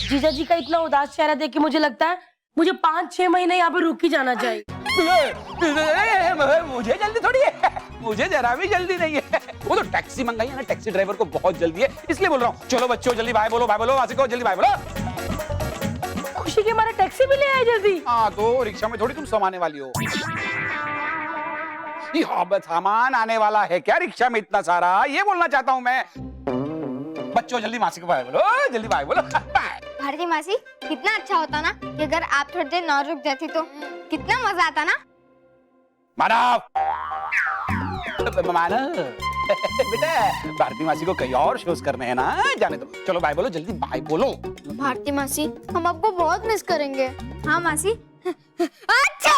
जीजा जी का इतना उदास चेहरा देख के मुझे लगता है मुझे 5-6 महीने यहाँ पे रुक ही जाना चाहिए। मुझे जल्दी थोड़ी है, मुझे जरा भी जल्दी नहीं है। वो तो टैक्सी मंगाई है ना, टैक्सी ड्राइवर को बहुत जल्दी है, इसलिए बोल रहा हूँ। चलो बच्चों, जल्दी बाय बोलो, वासी को जल्दी बाय बोलो। खुशी के मारे टैक्सी भी ले आए जल्दी। हाँ तो रिक्शा में थोड़ी तुम समाने वाली हो। ये सामान आने वाला है क्या रिक्शा में इतना सारा, ये बोलना चाहता हूँ मैं। बच्चों जल्दी मासी को बाय बोलो, जल्दी बाय बोलो। भारती मासी, कितना अच्छा होता ना कि अगर आप थोड़ी देर ना रुक जाती तो कितना मजा आता ना। मानव मानव बेटा, भारती मासी को कहीं और शोज करने हैं ना, जाने दो। चलो बाय बोलो, जल्दी बाय बोलो। भारती मासी, हम आपको बहुत मिस करेंगे। हाँ मासी। अच्छा।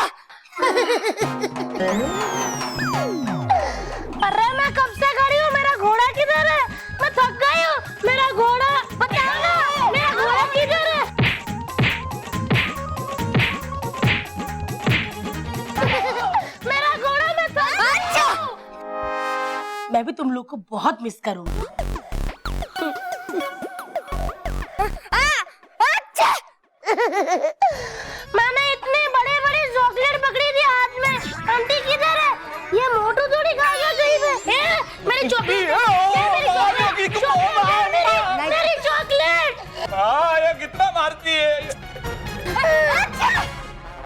अरे मैं कब से खड़ी हूँ, मेरा घोड़ा किधर है? मैं थक गई हूँ, मेरा घोड़ा बताओ ना, मेरा घोड़ा किधर है? मेरा घोड़ा मैं थक गई हूँ। मैं भी तुम लोग को बहुत मिस करूंगी। मैंने इतने बड़े बड़े चॉकलेट पकड़ी थी हाथ में, आंटी किधर है? ये मोटू थोड़ी खा गया कहीं पे। मेरी चॉकलेट, मेरी चॉकलेट। ये कितना मारती है।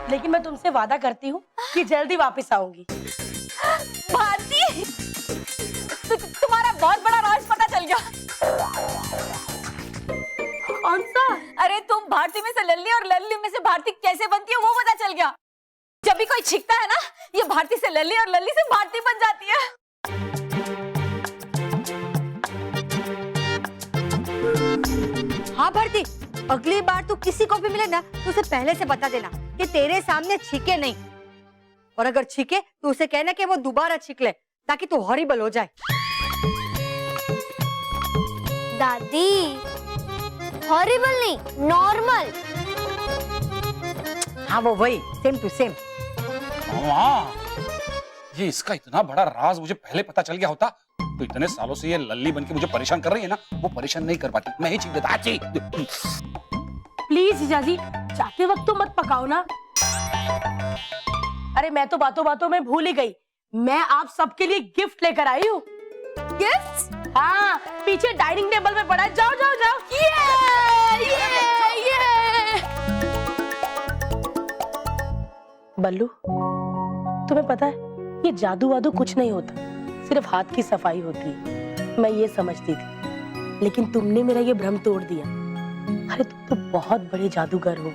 लेकिन मैं तुमसे वादा करती हूँ कि जल्दी वापस आऊंगी। भारती, तुम्हारा बहुत बड़ा राज पता चल गया। कौन सा? अरे तुम भारती में से लल्ली और लल्ली में से भारती कैसे बनती है वो पता चल गया। जब भी कोई छिकता है ना, ये भारती से लल्ली और लल्ली से भारती बन जाती है। हाँ भारती, अगली बार तू किसी को भी मिले ना तो उसे पहले से बता देना कि तेरे सामने छीके नहीं, और अगर छीके तो उसे कहना कि वो दोबारा छीक ले ताकि तू हॉरिबल हो जाए। दादी, हॉरिबल नहीं, नॉर्मल। हाँ वो वही, सेम टू सेम। ये इसका इतना बड़ा राज मुझे पहले पता चल गया होता तो इतने सालों से ये लल्ली बनके मुझे परेशान कर रही है ना, वो परेशान नहीं कर पाती। मैं ही छीक देता। प्लीज जीजाजी, जाते वक्त तो मत पकाओ ना। अरे मैं तो बातों बातों में भूल ही गई, मैं आप सबके लिए गिफ्ट लेकर आई हूँ। गिफ्ट? हाँ, पीछे डाइनिंग टेबल में पड़ा है, जाओ जाओ जाओ। ये। बल्लू, तुम्हें पता है ये जादू वादू कुछ नहीं होता, सिर्फ हाथ की सफाई होती है। मैं ये समझती थी, लेकिन तुमने मेरा ये भ्रम तोड़ दिया। अरे तुम तो बहुत बड़े जादूगर हो,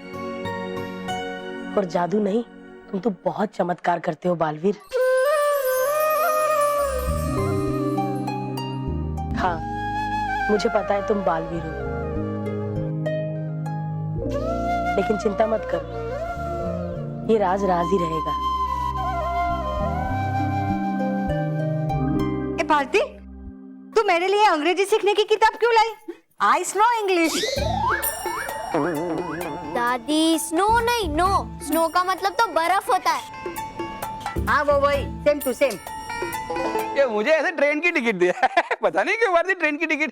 और जादू नहीं, तुम तो बहुत चमत्कार करते हो बालवीर। हाँ, मुझे पता है तुम बालवीर हो, लेकिन चिंता मत करो, ये राज राज ही रहेगा। ए भारती, तू मेरे लिए अंग्रेजी सीखने की किताब क्यों लाई? I know English. दादी, स्नो नहीं, नो। स्नो का मतलब तो बर्फ होता है। हाँ वो वही, सेम टू सेम। ये मुझे ऐसे ट्रेन की टिकट दिया पता नहीं क्यों मारती ट्रेन की टिकट।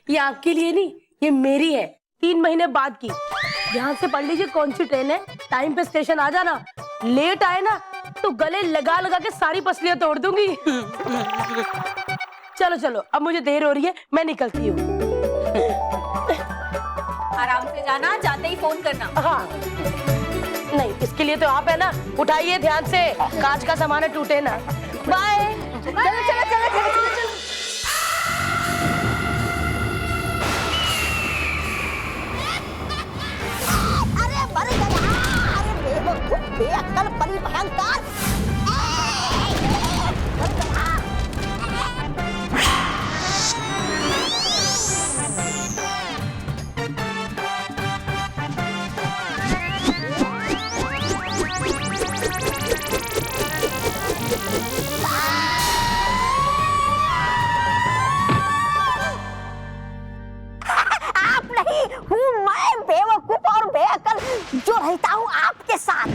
ये आपके लिए नहीं, ये मेरी है, 3 महीने बाद की। यहाँ से पढ़ लीजिए कौन सी ट्रेन है, टाइम पे स्टेशन आ जाना। लेट आए ना तो गले लगा लगा के सारी पसलियां तोड़ दूंगी। चलो चलो, अब मुझे देर हो रही है, मैं निकलती हूँ। आराम से जाना, जाते ही फोन करना। हाँ, नहीं इसके लिए तो आप है ना, उठाइए ध्यान से, कांच का सामान है, टूटे ना। बाय। चलो चलो चलो चलो चलो चलो। अरे मर गया, अरे बेवकूफ, बेअक्ल, बड़ी भयंकर। हूँ मैं बेवकूफ और बेअक्ल जो रहता हूँ आपके साथ।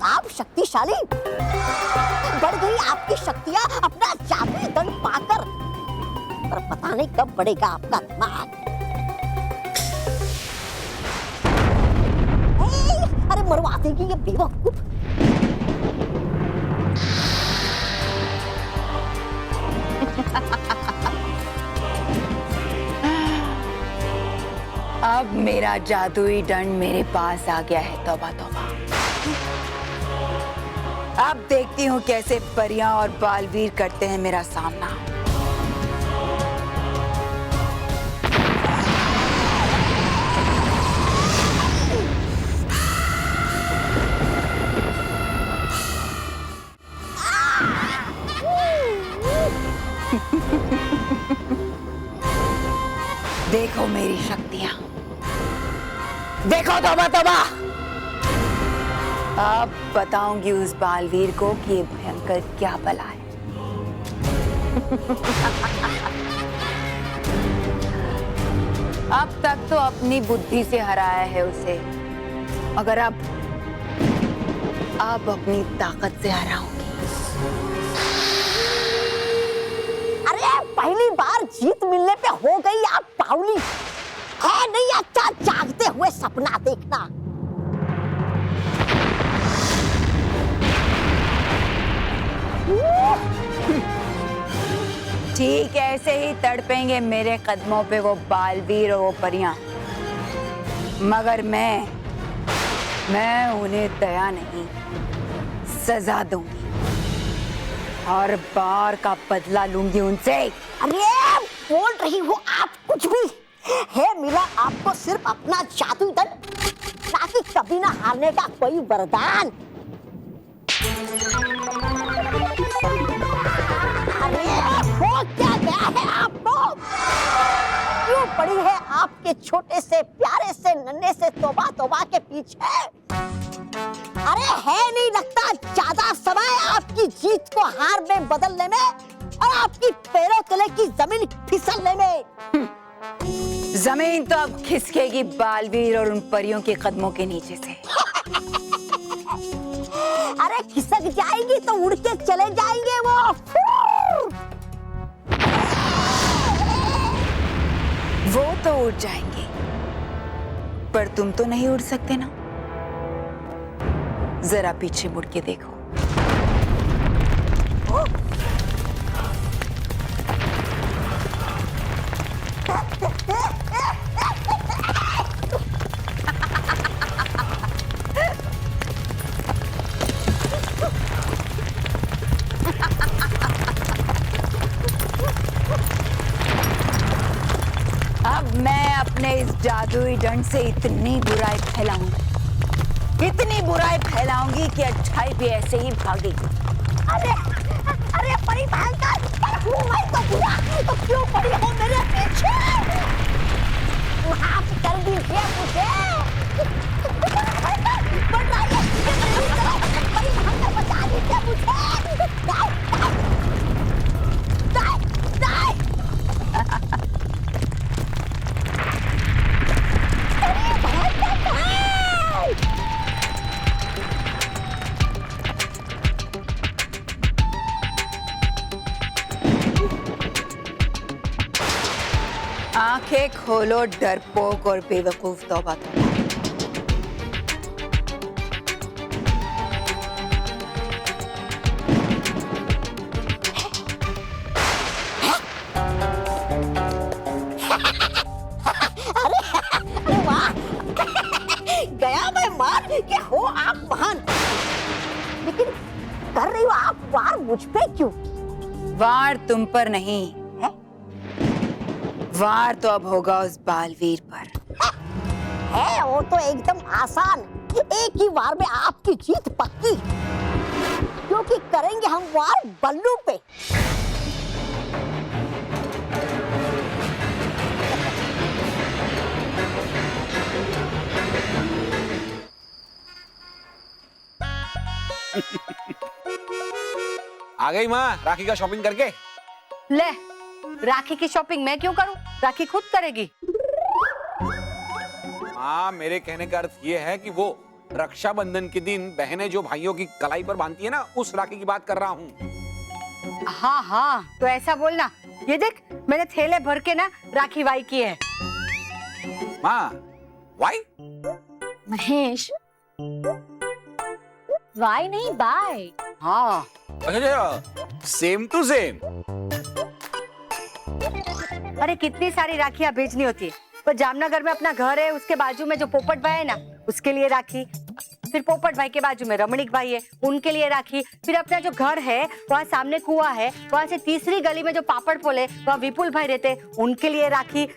आप शक्तिशाली, बढ़ गई आपकी शक्तियां अपना जादुई दंड पाकर, पर पता नहीं कब बढ़ेगा आपका दिमाग। अरे मरवा देगी ये बेवकूफ। अब मेरा जादुई दंड मेरे पास आ गया है। तौबा तौबा। अब देखती हूँ कैसे परियां और बालवीर करते हैं मेरा सामना। देखो मेरी शक्तियां, देखो तौबा तौबा। अब बताऊंगी उस बालवीर को कि ये भयंकर क्या बला है। अब तक तो अपनी बुद्धि से हराया है उसे, मगर अब अपनी ताकत से हराऊंगी। अरे पहली बार जीत मिलने पे हो गई आप पावली, है नहीं अच्छा जागते हुए सपना देखना। ठीक ऐसे ही तड़पेंगे मेरे कदमों पे वो बालवीर और वो परियां, मगर मैं उन्हें दया नहीं, सजा दूंगी और बार का बदला लूंगी उनसे। अरे बोल रही हो आप कुछ भी। है मिला आपको सिर्फ अपना जादू दंड, ना कि कभी ना हारने का कोई वरदान। अरे हो क्या गया है आपको? क्यों पड़ी है आपके छोटे से प्यारे से नन्हे से तौबा तौबा के पीछे? अरे है नहीं लगता ज्यादा समय आपकी जीत को हार में बदलने में और आपकी पैरों तले की जमीन फिसलने में। जमीन तो अब खिसकेगी बालवीर और उन परियों के कदमों के नीचे से। अरे खिसक जाएंगी तो उड़ के चले जाएंगे वो। वो तो उड़ जाएंगे, पर तुम तो नहीं उड़ सकते ना। जरा पीछे मुड़ के देखो। अब मैं अपने इस जादुई दंड से इतनी बुराई फैलाऊंगी कि अच्छाई भी ऐसे ही भागेगी। अरे परी भयंकर, मैं तो बुरा, तो क्यों पड़ी हो मेरे पीछे? माफ कर दीजिए मुझे। बढ़ रहा है, परी भयंकर बचा दीजिए मुझे। आंखें खोलो डरपोक और बेवकूफ तौबा तौबा। अरे वाह, गया मैं मार कि हो आप महान। लेकिन कर रही हो आप वार मुझ पे क्यों? वार तुम पर नहीं है, वार तो अब होगा उस बालवीर पर। है वो तो एकदम आसान, एक ही वार में आपकी जीत पक्की, क्योंकि करेंगे हम वार बल्लू पे। आ गई माँ राखी का शॉपिंग करके? ले, राखी की शॉपिंग मैं क्यों करूं? राखी खुद करेगी। माँ मेरे कहने का अर्थ ये है कि वो रक्षाबंधन के दिन बहनें जो भाइयों की कलाई पर बांधती है ना, उस राखी की बात कर रहा हूँ। हाँ हाँ, तो ऐसा बोलना। ये देख, मैंने थैले भर के ना राखी वाई की है। माँ, वाई? महेश, वाई नहीं बाय। हाँ। अच्छा, सेम टू सेम। अरे कितनी सारी राखियां भेजनी होती है। पर जामनगर में अपना घर है, उसके बाजू में जो पोपट भाई है ना, उसके लिए राखी। फिर पोपट भाई के बाजू में रमणीक भाई है, उनके लिए राखी। फिर अपना जो घर है वहाँ सामने कुआं है, वहाँ से तीसरी गली में जो पापड़ पोल है वहाँ विपुल भाई रहते हैं, उनके लिए राखी।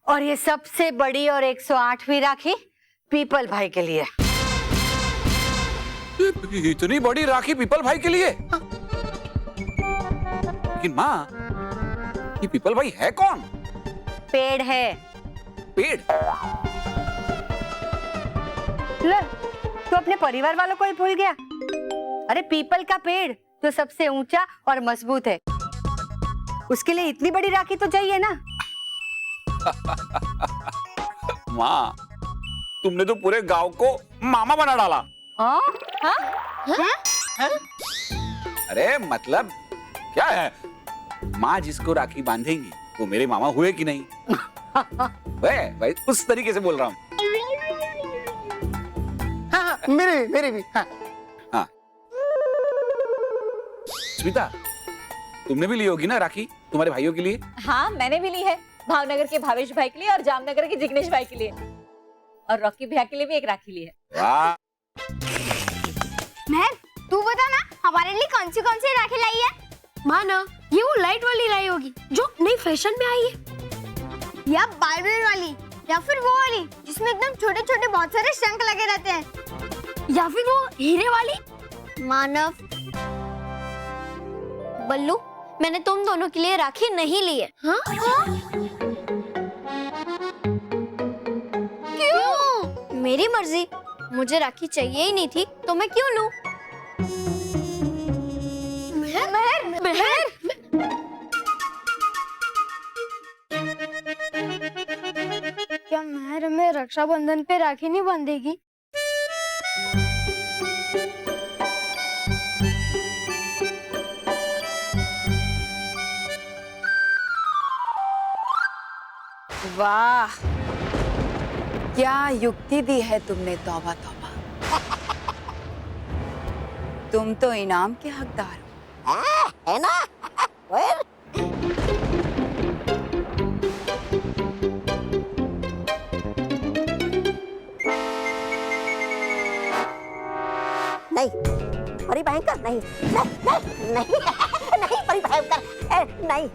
और ये सबसे बड़ी और 108वीं राखी पीपल भाई के लिए। इतनी बड़ी राखी पीपल भाई के लिए? लेकिन माँ, ये पीपल भाई है कौन? पेड़ है। पेड़? ले, तो अपने परिवार वालों को ही भूल गया। अरे पीपल का पेड़ जो सबसे ऊंचा और मजबूत है, उसके लिए इतनी बड़ी राखी तो चाहिए ना। माँ, तुमने तो पूरे गांव को मामा बना डाला। हाँ? अरे मतलब क्या है, माँ जिसको राखी बांधेंगी वो मेरे मामा हुए कि नहीं? भाई उस तरीके से बोल रहा हूँ। हाँ, मेरे भी। हाँ। हाँ। स्मिता, तुमने भी ली होगी ना राखी तुम्हारे भाइयों के लिए? हाँ, मैंने भी ली है। भावनगर के भावेश भाई के लिए और जामनगर के जिग्नेश भाई के लिए, और रॉकी भैया के लिए भी एक राखी ली है। वाह। महक, तू बता ना, हमारे लिए कौन सी राखी लाई है? माना, ये वो लाइट वाली लाई होगी जो नई फैशन में आई है, या बालवीर वाली, या फिर वो वाली जिसमें एकदम छोटे छोटे बहुत सारे शंख लगे रहते हैं, या फिर वो हीरे वाली। मानव, बल्लू, मैंने तुम दोनों के लिए राखी नहीं ली है। हाँ? क्यों? मेरी मर्जी, मुझे राखी चाहिए ही नहीं थी तो मैं क्यों लूं? क्या महर हमें रक्षाबंधन पे राखी नहीं बांधेगी? वाह, क्या युक्ति दी है तुमने, तौबा तौबा। तुम तो इनाम के हकदार हो। है ना? नहीं, परी भयंकर नहीं, नहीं परी भयंकर, नहीं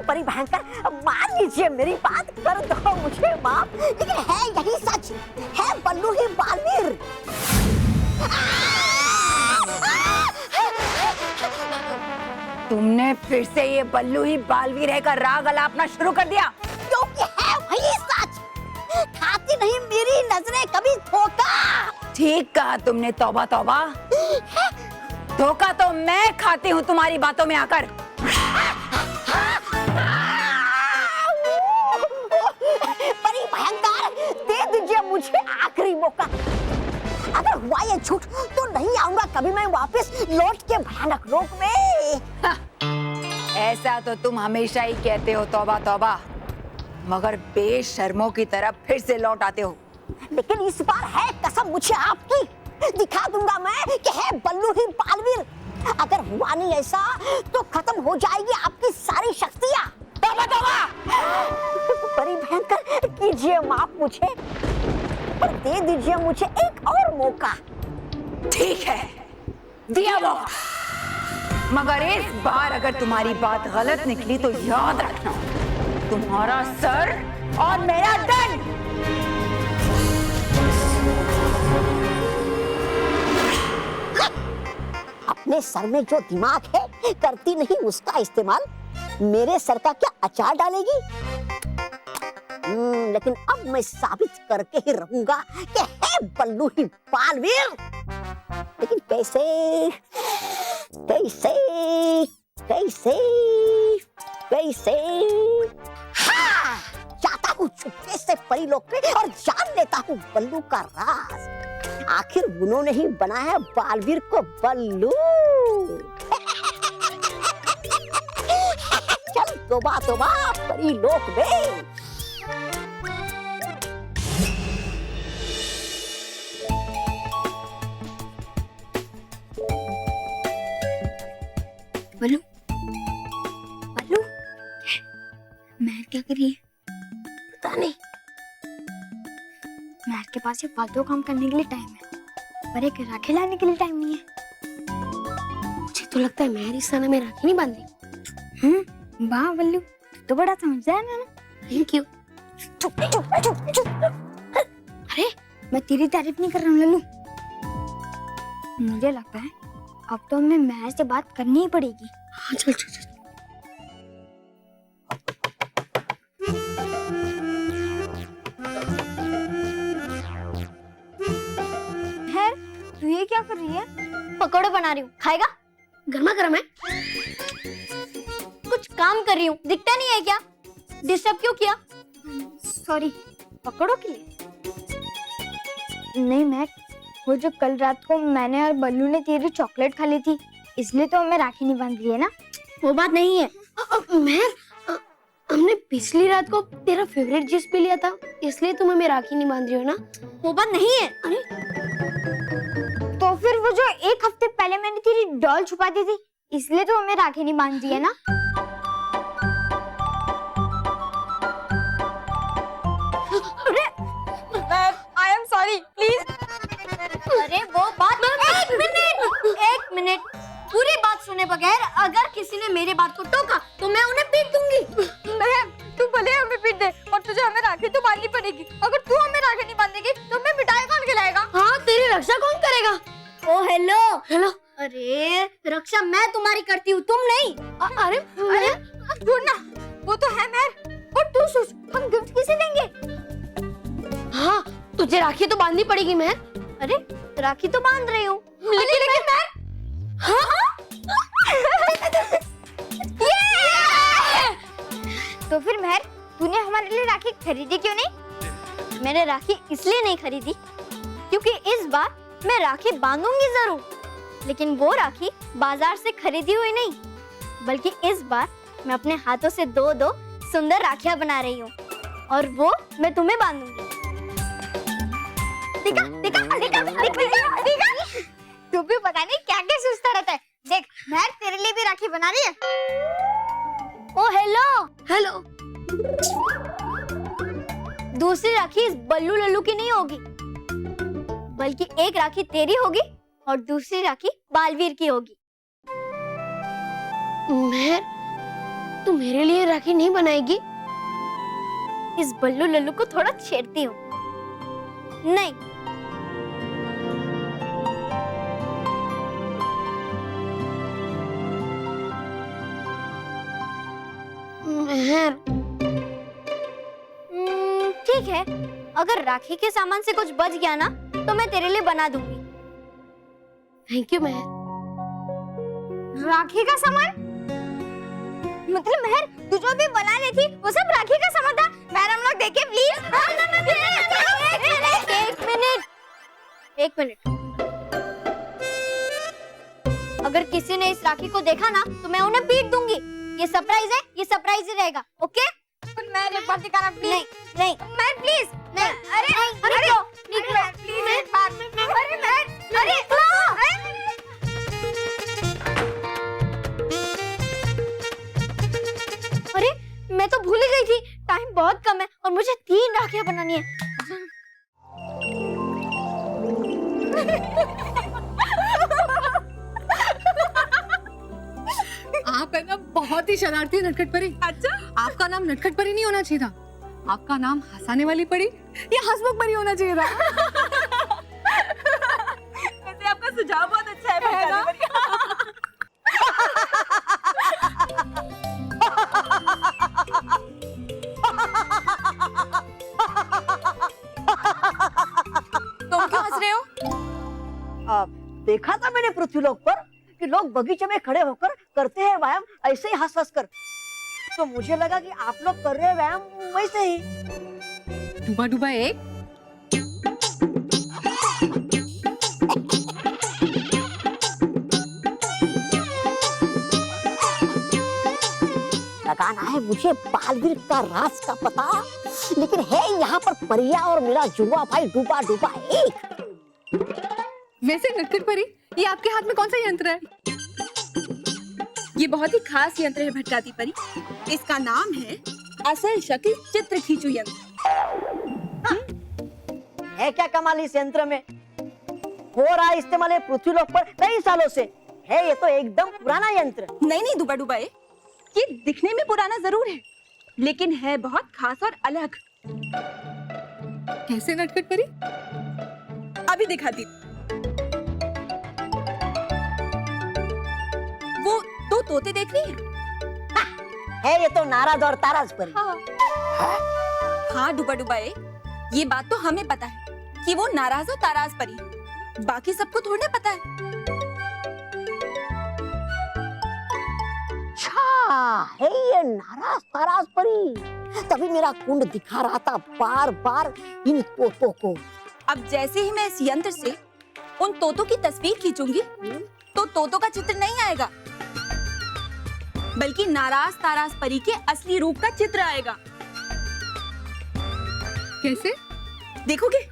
परी भयंकर, मान लीजिए मेरी बात, कर दो मुझे माफ। लेकिन है यही सच, है बल्लू ही बालवीर। तुमने फिर से ये बल्लू ही बालवीर है का राग अलापना शुरू कर दिया। क्योंकि है वही सच, खाती नहीं मेरी नजरें कभी धोखा। ठीक कहा तुमने, तौबा तौबा। धोखा तो मैं खाती हूँ तुम्हारी बातों में आकर। परी भयंकर, दे दीजिए मुझे आखिरी मौका। अगर हुआ ये झूठ तो नहीं आऊंगा कभी मैं वापस लौट के भयानक रोग में। ऐसा तो तुम हमेशा ही कहते हो, तौबा तौबा, मगर बेशर्मों की तरफ फिर से लौट आते हो। लेकिन इस बार है कसम मुझे आपकी, दिखा दूंगा मैं कि है बल्लू ही बालवीर। अगर हुआ नहीं ऐसा तो खत्म हो जाएगी आपकी सारी शक्तियाँ। तौबा तौबा। परी भयंकर, कीजिए माफ मुझे, पर दे दीजिए मुझे एक और मौका। ठीक है, दिया मौका, मगर इस बार अगर तुम्हारी बात गलत निकली तो याद रखना, तुम्हारा सर और मेरा दंड। अपने सर में जो दिमाग है करती नहीं उसका इस्तेमाल, मेरे सर का क्या अचार डालेगी? लेकिन अब मैं साबित करके ही रहूंगा कि है बल्लू ही बालवीर। लेकिन कैसे कैसे कैसे कैसे? हाँ, जाता हूँ चुपके से परी लोक पे और जान लेता हूँ बल्लू का राज। आखिर उन्होंने ही बनाया बालवीर को बल्लू। चल तोबा तोबा परी लोक में। बल्लू बल्लू महर क्या कर रही है? पता नहीं। महर के पास ये फालतू काम करने के लिए टाइम है, पर एक राखी लाने के लिए टाइम नहीं है। मुझे तो लगता है महर इस साना में राखी नहीं बांध रही। वाह बल्लू, तू तो बड़ा समझदार है ना। Thank you. चुप चुप चुप चुप। अरे मैं तेरी तारीफ नहीं कर रहा हूँ लल्लू। मुझे लगता है अब तो हमें महर से बात करनी ही पड़ेगी। हाँ चल चल चल। महर, तू ये क्या कर रही है? पकौड़े बना रही हूँ, खाएगा? गर्मा गर्म है। कुछ काम कर रही हूँ, दिखता नहीं है क्या? डिस्टर्ब क्यों किया? सॉरी। पकौड़ों के लिए? नहीं महर, वो जो कल रात को मैंने और बल्लू ने तेरी चॉकलेट खा ली थी, इसलिए तो हमें राखी नहीं बांध रही है ना। वो बात नहीं है। महर, हमने पिछली रात को तेरा फेवरेट जूस पी लिया था, इसलिए तुम हमें राखी नहीं बांध रही हो ना। वो बात नहीं है। अरे तो फिर वो जो एक हफ्ते पहले मैंने तेरी डॉल छुपा दी थी, इसलिए तो हमें राखी नहीं बांध रही है ना। अरे आई एम सॉरी, प्लीज। अरे वो बात। एक मिनट, पूरी बात सुने बगैर अगर किसी ने मेरी बात को टोका तो मैं उन्हें पीट दूंगी। तू भले हमें पीट दे, और तुझे हमें राखी तो बांधनी पड़ेगी। अगर तू हमें राखी नहीं बांधेगी तो हमें मिठाई कौन खिलाएगा? हाँ, तेरी रक्षा कौन करेगा? ओ हेलो हेलो। अरे रक्षा मैं तुम्हारी करती हूँ, तुम नहीं। अरे अरे छोड़ना, वो तो है महर। और तू सोच, हम गिफ्ट किसे देंगे? हाँ, तुझे राखी तो बांधनी पड़ेगी महर। अरे राखी तो बांध रही हूँ, लेकिन महर। हाँ? तो फिर महर, तूने हमारे लिए राखी खरीदी क्यों नहीं? मैंने राखी इसलिए नहीं खरीदी क्योंकि इस बार मैं राखी बांधूंगी जरूर, लेकिन वो राखी बाजार से खरीदी हुई नहीं, बल्कि इस बार मैं अपने हाथों से दो दो सुंदर राखियां बना रही हूँ, और वो मैं तुम्हें बांधूंगी। देखा देखा देखा देखा देखा। तू भी पता नहीं क्या क्या सोचता रहता है। देख महर, तेरे लिए भी राखी बना रही है। ओ हेलो हेलो। दूसरी राखी इस बल्लू लल्लू की नहीं होगी, बल्कि एक राखी तेरी होगी और दूसरी राखी बालवीर की होगी। महर, तू मेरे लिए राखी नहीं बनाएगी? इस बल्लू लल्लू को थोड़ा छेड़ती हूँ। नहीं, महर। ठीक है, अगर राखी के सामान से कुछ बच गया ना तो मैं तेरे लिए बना दूंगी। थैंक यू महर। राखी का सामान? मतलब महर, तू जो भी बना रही थी वो सब राखी का सामान था? महर, हम लोग देखें प्लीज। एक मिनट। अगर किसी ने इस राखी को देखा ना तो मैं उन्हें पीट दूंगी। ये सरप्राइज है, ये सरप्राइज ही रहेगा, ओके? मैं एक बार दिखाना प्लीज। नहीं नहीं मैं प्लीज नहीं। अरे अरे प्लीज एक बार। अरे मैं अरे अरे मैं तो भूल ही गई थी, टाइम बहुत कम है और मुझे 3 राखियां बनानी है। आप है ना बहुत ही शरारती नटखट परी। अच्छा, आपका नाम नटखट परी नहीं होना चाहिए था, आपका नाम हंसाने वाली परी या हंसमुख परी होना चाहिए था। वैसे आपका सुझाव बहुत अच्छा है। देखा था मैंने पृथ्वीलोक पर कि लोग बगीचे में खड़े होकर करते हैं व्यायाम ऐसे ही हंस हंस कर, तो मुझे लगा कि आप लोग कर रहे हैं व्यायाम वैसे ही। डूबा डूबा एक। लगाना है मुझे बालवीर का राज का पता, लेकिन है यहाँ पर परिया और मेरा जुआ भाई डूबा डूबा एक। वैसे नटखट परी, ये आपके हाथ में कौन सा यंत्र है? ये बहुत ही खास यंत्र है भटकाती परी। इसका नाम है असल शक्ल चित्र खींचू यंत्र। है क्या कमाल इस यंत्र में? हो रहा है इस्तेमाल पृथ्वीलोक पर कई सालों से है। ये तो एकदम पुराना यंत्र। नहीं डूबा डूबा एक, ये दिखने में पुराना जरूर है, लेकिन है बहुत खास और अलग। कैसे नटखट परी? अभी दिखाती। वो दो तोते देख रही है ये तो नाराज और ताराज परी। हाँ डूबा डूबा एक, ये बात तो हमें पता है कि वो नाराज और ताराज परी है, बाकी सबको थोड़ा पता है। है ये नाराज ताराज परी, तभी मेरा कुंड दिखा रहा था बार बार इन तोतों को। अब जैसे ही मैं इस यंत्र से उन तोतों की तस्वीर खींचूंगी तो तोतों का चित्र नहीं आएगा, बल्कि नाराज ताराज परी के असली रूप का चित्र आएगा। कैसे? देखोगे?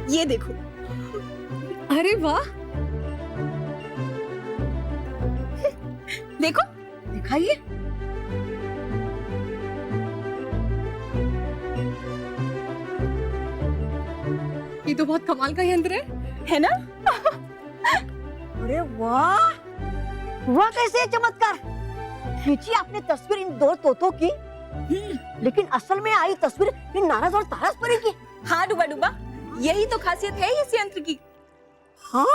ये देखो। अरे वाह, देखो, दिखाइए। ये तो बहुत कमाल का यंत्र है ना? अरे वाह, वाह कैसे है चमत्कार। खींची आपने तस्वीर इन दो तोतों की, लेकिन असल में आई तस्वीर इन नाराज और ताराज परी की। हाँ डूबा डूबा, यही तो खासियत है इस यंत्र की। हाँ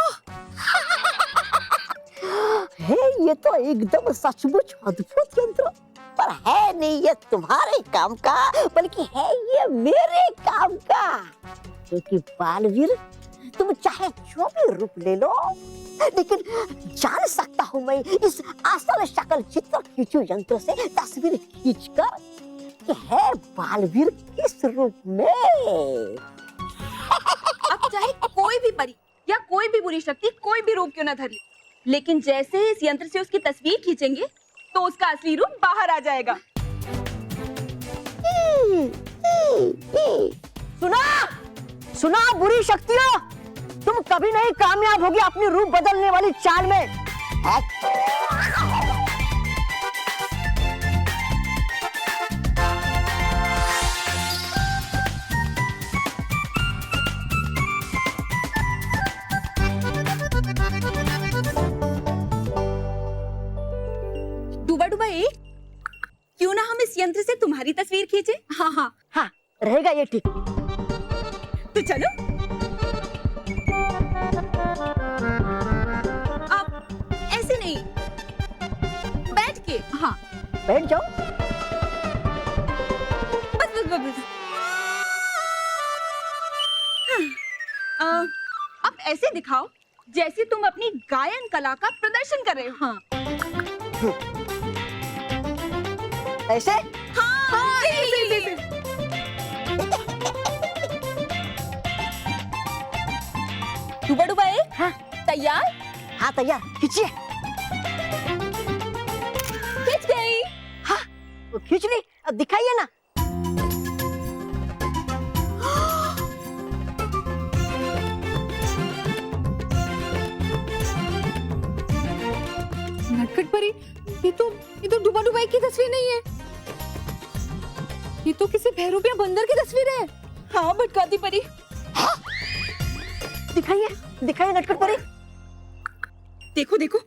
है ये तो एकदम सचमुच अद्भुत यंत्र, पर है नहीं ये तुम्हारे काम का, बल्कि है ये मेरे काम का। क्योंकि बालवीर, तुम चाहे जो भी रूप ले लो, लेकिन जान सकता हूँ मैं इस असल शक्ल चित्र खींचू यंत्र से तस्वीर खींचकर कि है बालवीर किस रूप में। अब चाहे कोई भी परी या कोई भी बुरी शक्ति कोई भी रूप क्यों न धर ले, लेकिन जैसे ही इस यंत्र से उसकी तस्वीर खींचेंगे तो उसका असली रूप बाहर आ जाएगा। सुना सुना बुरी शक्तियों, तुम कभी नहीं कामयाब होगी अपनी रूप बदलने वाली चाल में। डूबा डूबा एक, क्यों ना हम इस यंत्र से तुम्हारी तस्वीर खींचे? हाँ हाँ हाँ, रहेगा ये ठीक। तो चलो। अब ऐसे नहीं, बैठ के। हाँ बैठ जाओ। बस बस बस बस। हाँ, अब ऐसे दिखाओ जैसे तुम अपनी गायन कला का प्रदर्शन कर रहे हो। हाँ ऐसे? हाँ, ऐसे। डूबा डूबा एक, हाँ तैयार? हाँ तैयार, खींचिए। खींच गई। हाँ वो खींच ली, अब दिखाइए ना। नटखट परी, ये तो डूबा डूबा की तस्वीर नहीं है, ये तो किसी बहरूपिया बंदर की तस्वीर है। हाँ भटकाती परी। हाँ? दिखाइए दिखाइए नटखट परी। देखो देखो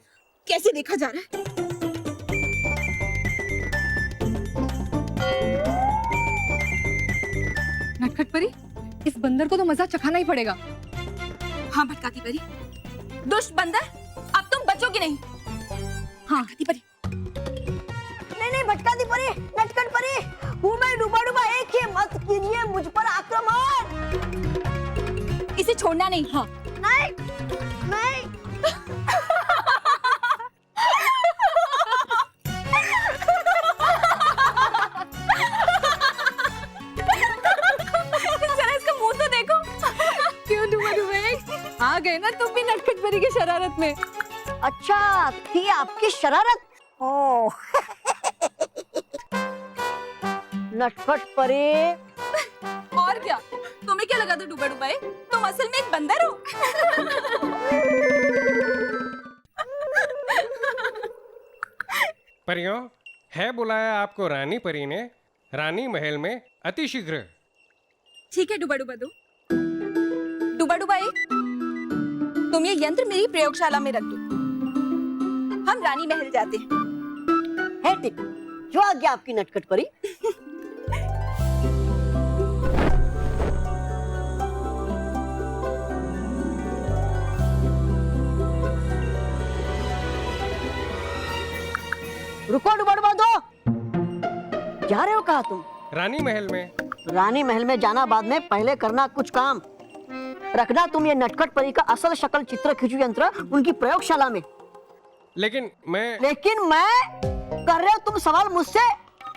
कैसे देखा जा रहा है। नटखट परी, इस बंदर को तो मजा चखाना ही पड़ेगा। हाँ भटकाती परी, दुष्ट बंदर, अब तुम बचोगे नहीं। हाँ दी परी। नहीं नहीं भटका दी परी, नटखट परी, हूँ मैं डूबा डूबा एक ही, मत कीजिए मुझ पर आक्रमण। इसे छोड़ना नहीं। हाँ नहीं नहीं जरा इसका मुंह तो देखो। क्यों डूबा डूबा एक? आ गए ना तुम भी नटखट परी की शरारत में। अच्छा थी आपकी शरारत। ओ नटखट परी। और क्या, तुम्हें क्या लगा था डूबा डूबा एक? तुम असल में एक बंदर हो। परियों, है बुलाया आपको रानी परी ने रानी महल में अति शीघ्र। ठीक है डूबा डूबा दो। डूबा डूबा एक, तुम ये यंत्र मेरी प्रयोगशाला में रख दो, हम रानी महल जाते हैं। है ठीक, जो आज्ञा आपकी नटखट परी। रुको डूबा डूबा दो। जा रहे हो कहा तुम? रानी महल में। रानी महल में जाना बाद में, पहले करना कुछ काम। रखना तुम ये नटखट परी का असल शक्ल चित्र खींचू यंत्र उनकी प्रयोगशाला में। लेकिन मैं कर रहे हो तुम सवाल मुझसे?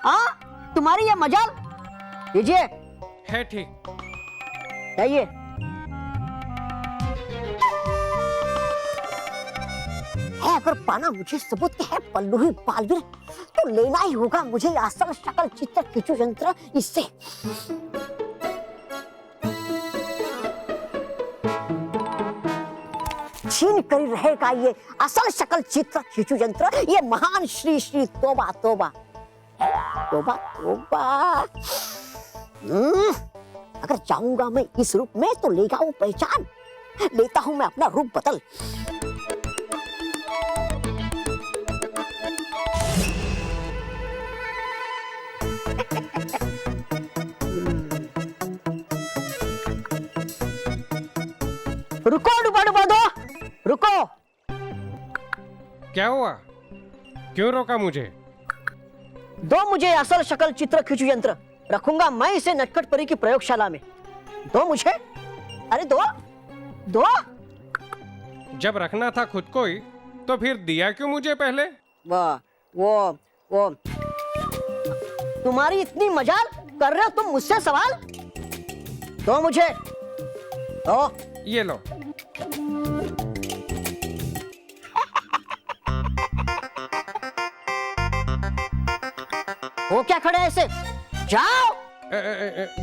हाँ तुम्हारी ये मजाल। लीजिए। है ठीक। जाइए। है अगर पाना मुझे सबूत के है पल्लू ही बालवीर, तो लेना ही होगा मुझे असल शक्ल चित्र खींचू यंत्र इससे। छीन कर रहेगा ये असल शक्ल चित्र खींचू यंत्र, ये महान श्री श्री तोबा तोबा तोबा तोबा। अगर जाऊंगा मैं इस रूप में तो लेगा वो पहचान। लेता हूं मैं अपना रूप बदल। रुको डूबा डूबा दो, रुको। क्या हुआ? क्यों रोका मुझे? दो मुझे असल शक्ल चित्र खींचू यंत्र, रखूंगा मैं इसे नटखट परी की प्रयोगशाला में। दो मुझे। अरे दो दो। जब रखना था खुद को ही तो फिर दिया क्यों मुझे पहले? वो तुम्हारी इतनी मजाल, कर रहे हो तुम मुझसे सवाल? दो मुझे। दो। ये लो। वो क्या खड़े ऐसे? जाओ।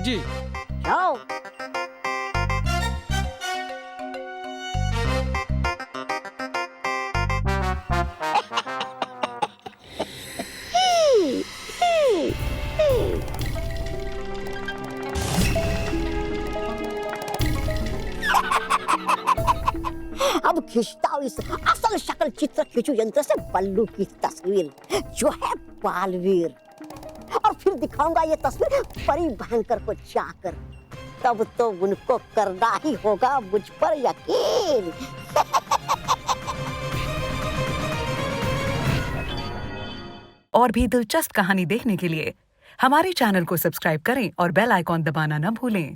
जी जाओ। अब खींचता हूँ इस असल शक्ल चित्र खींचू यंत्र से बल्लू की तस्वीर, जो है बालवीर, और फिर दिखाऊंगा ये तस्वीर परी भयंकर को जाकर। तब तो उनको करना ही होगा मुझ पर यकीन। और भी दिलचस्प कहानी देखने के लिए हमारे चैनल को सब्सक्राइब करें और बेल आइकॉन दबाना न भूलें।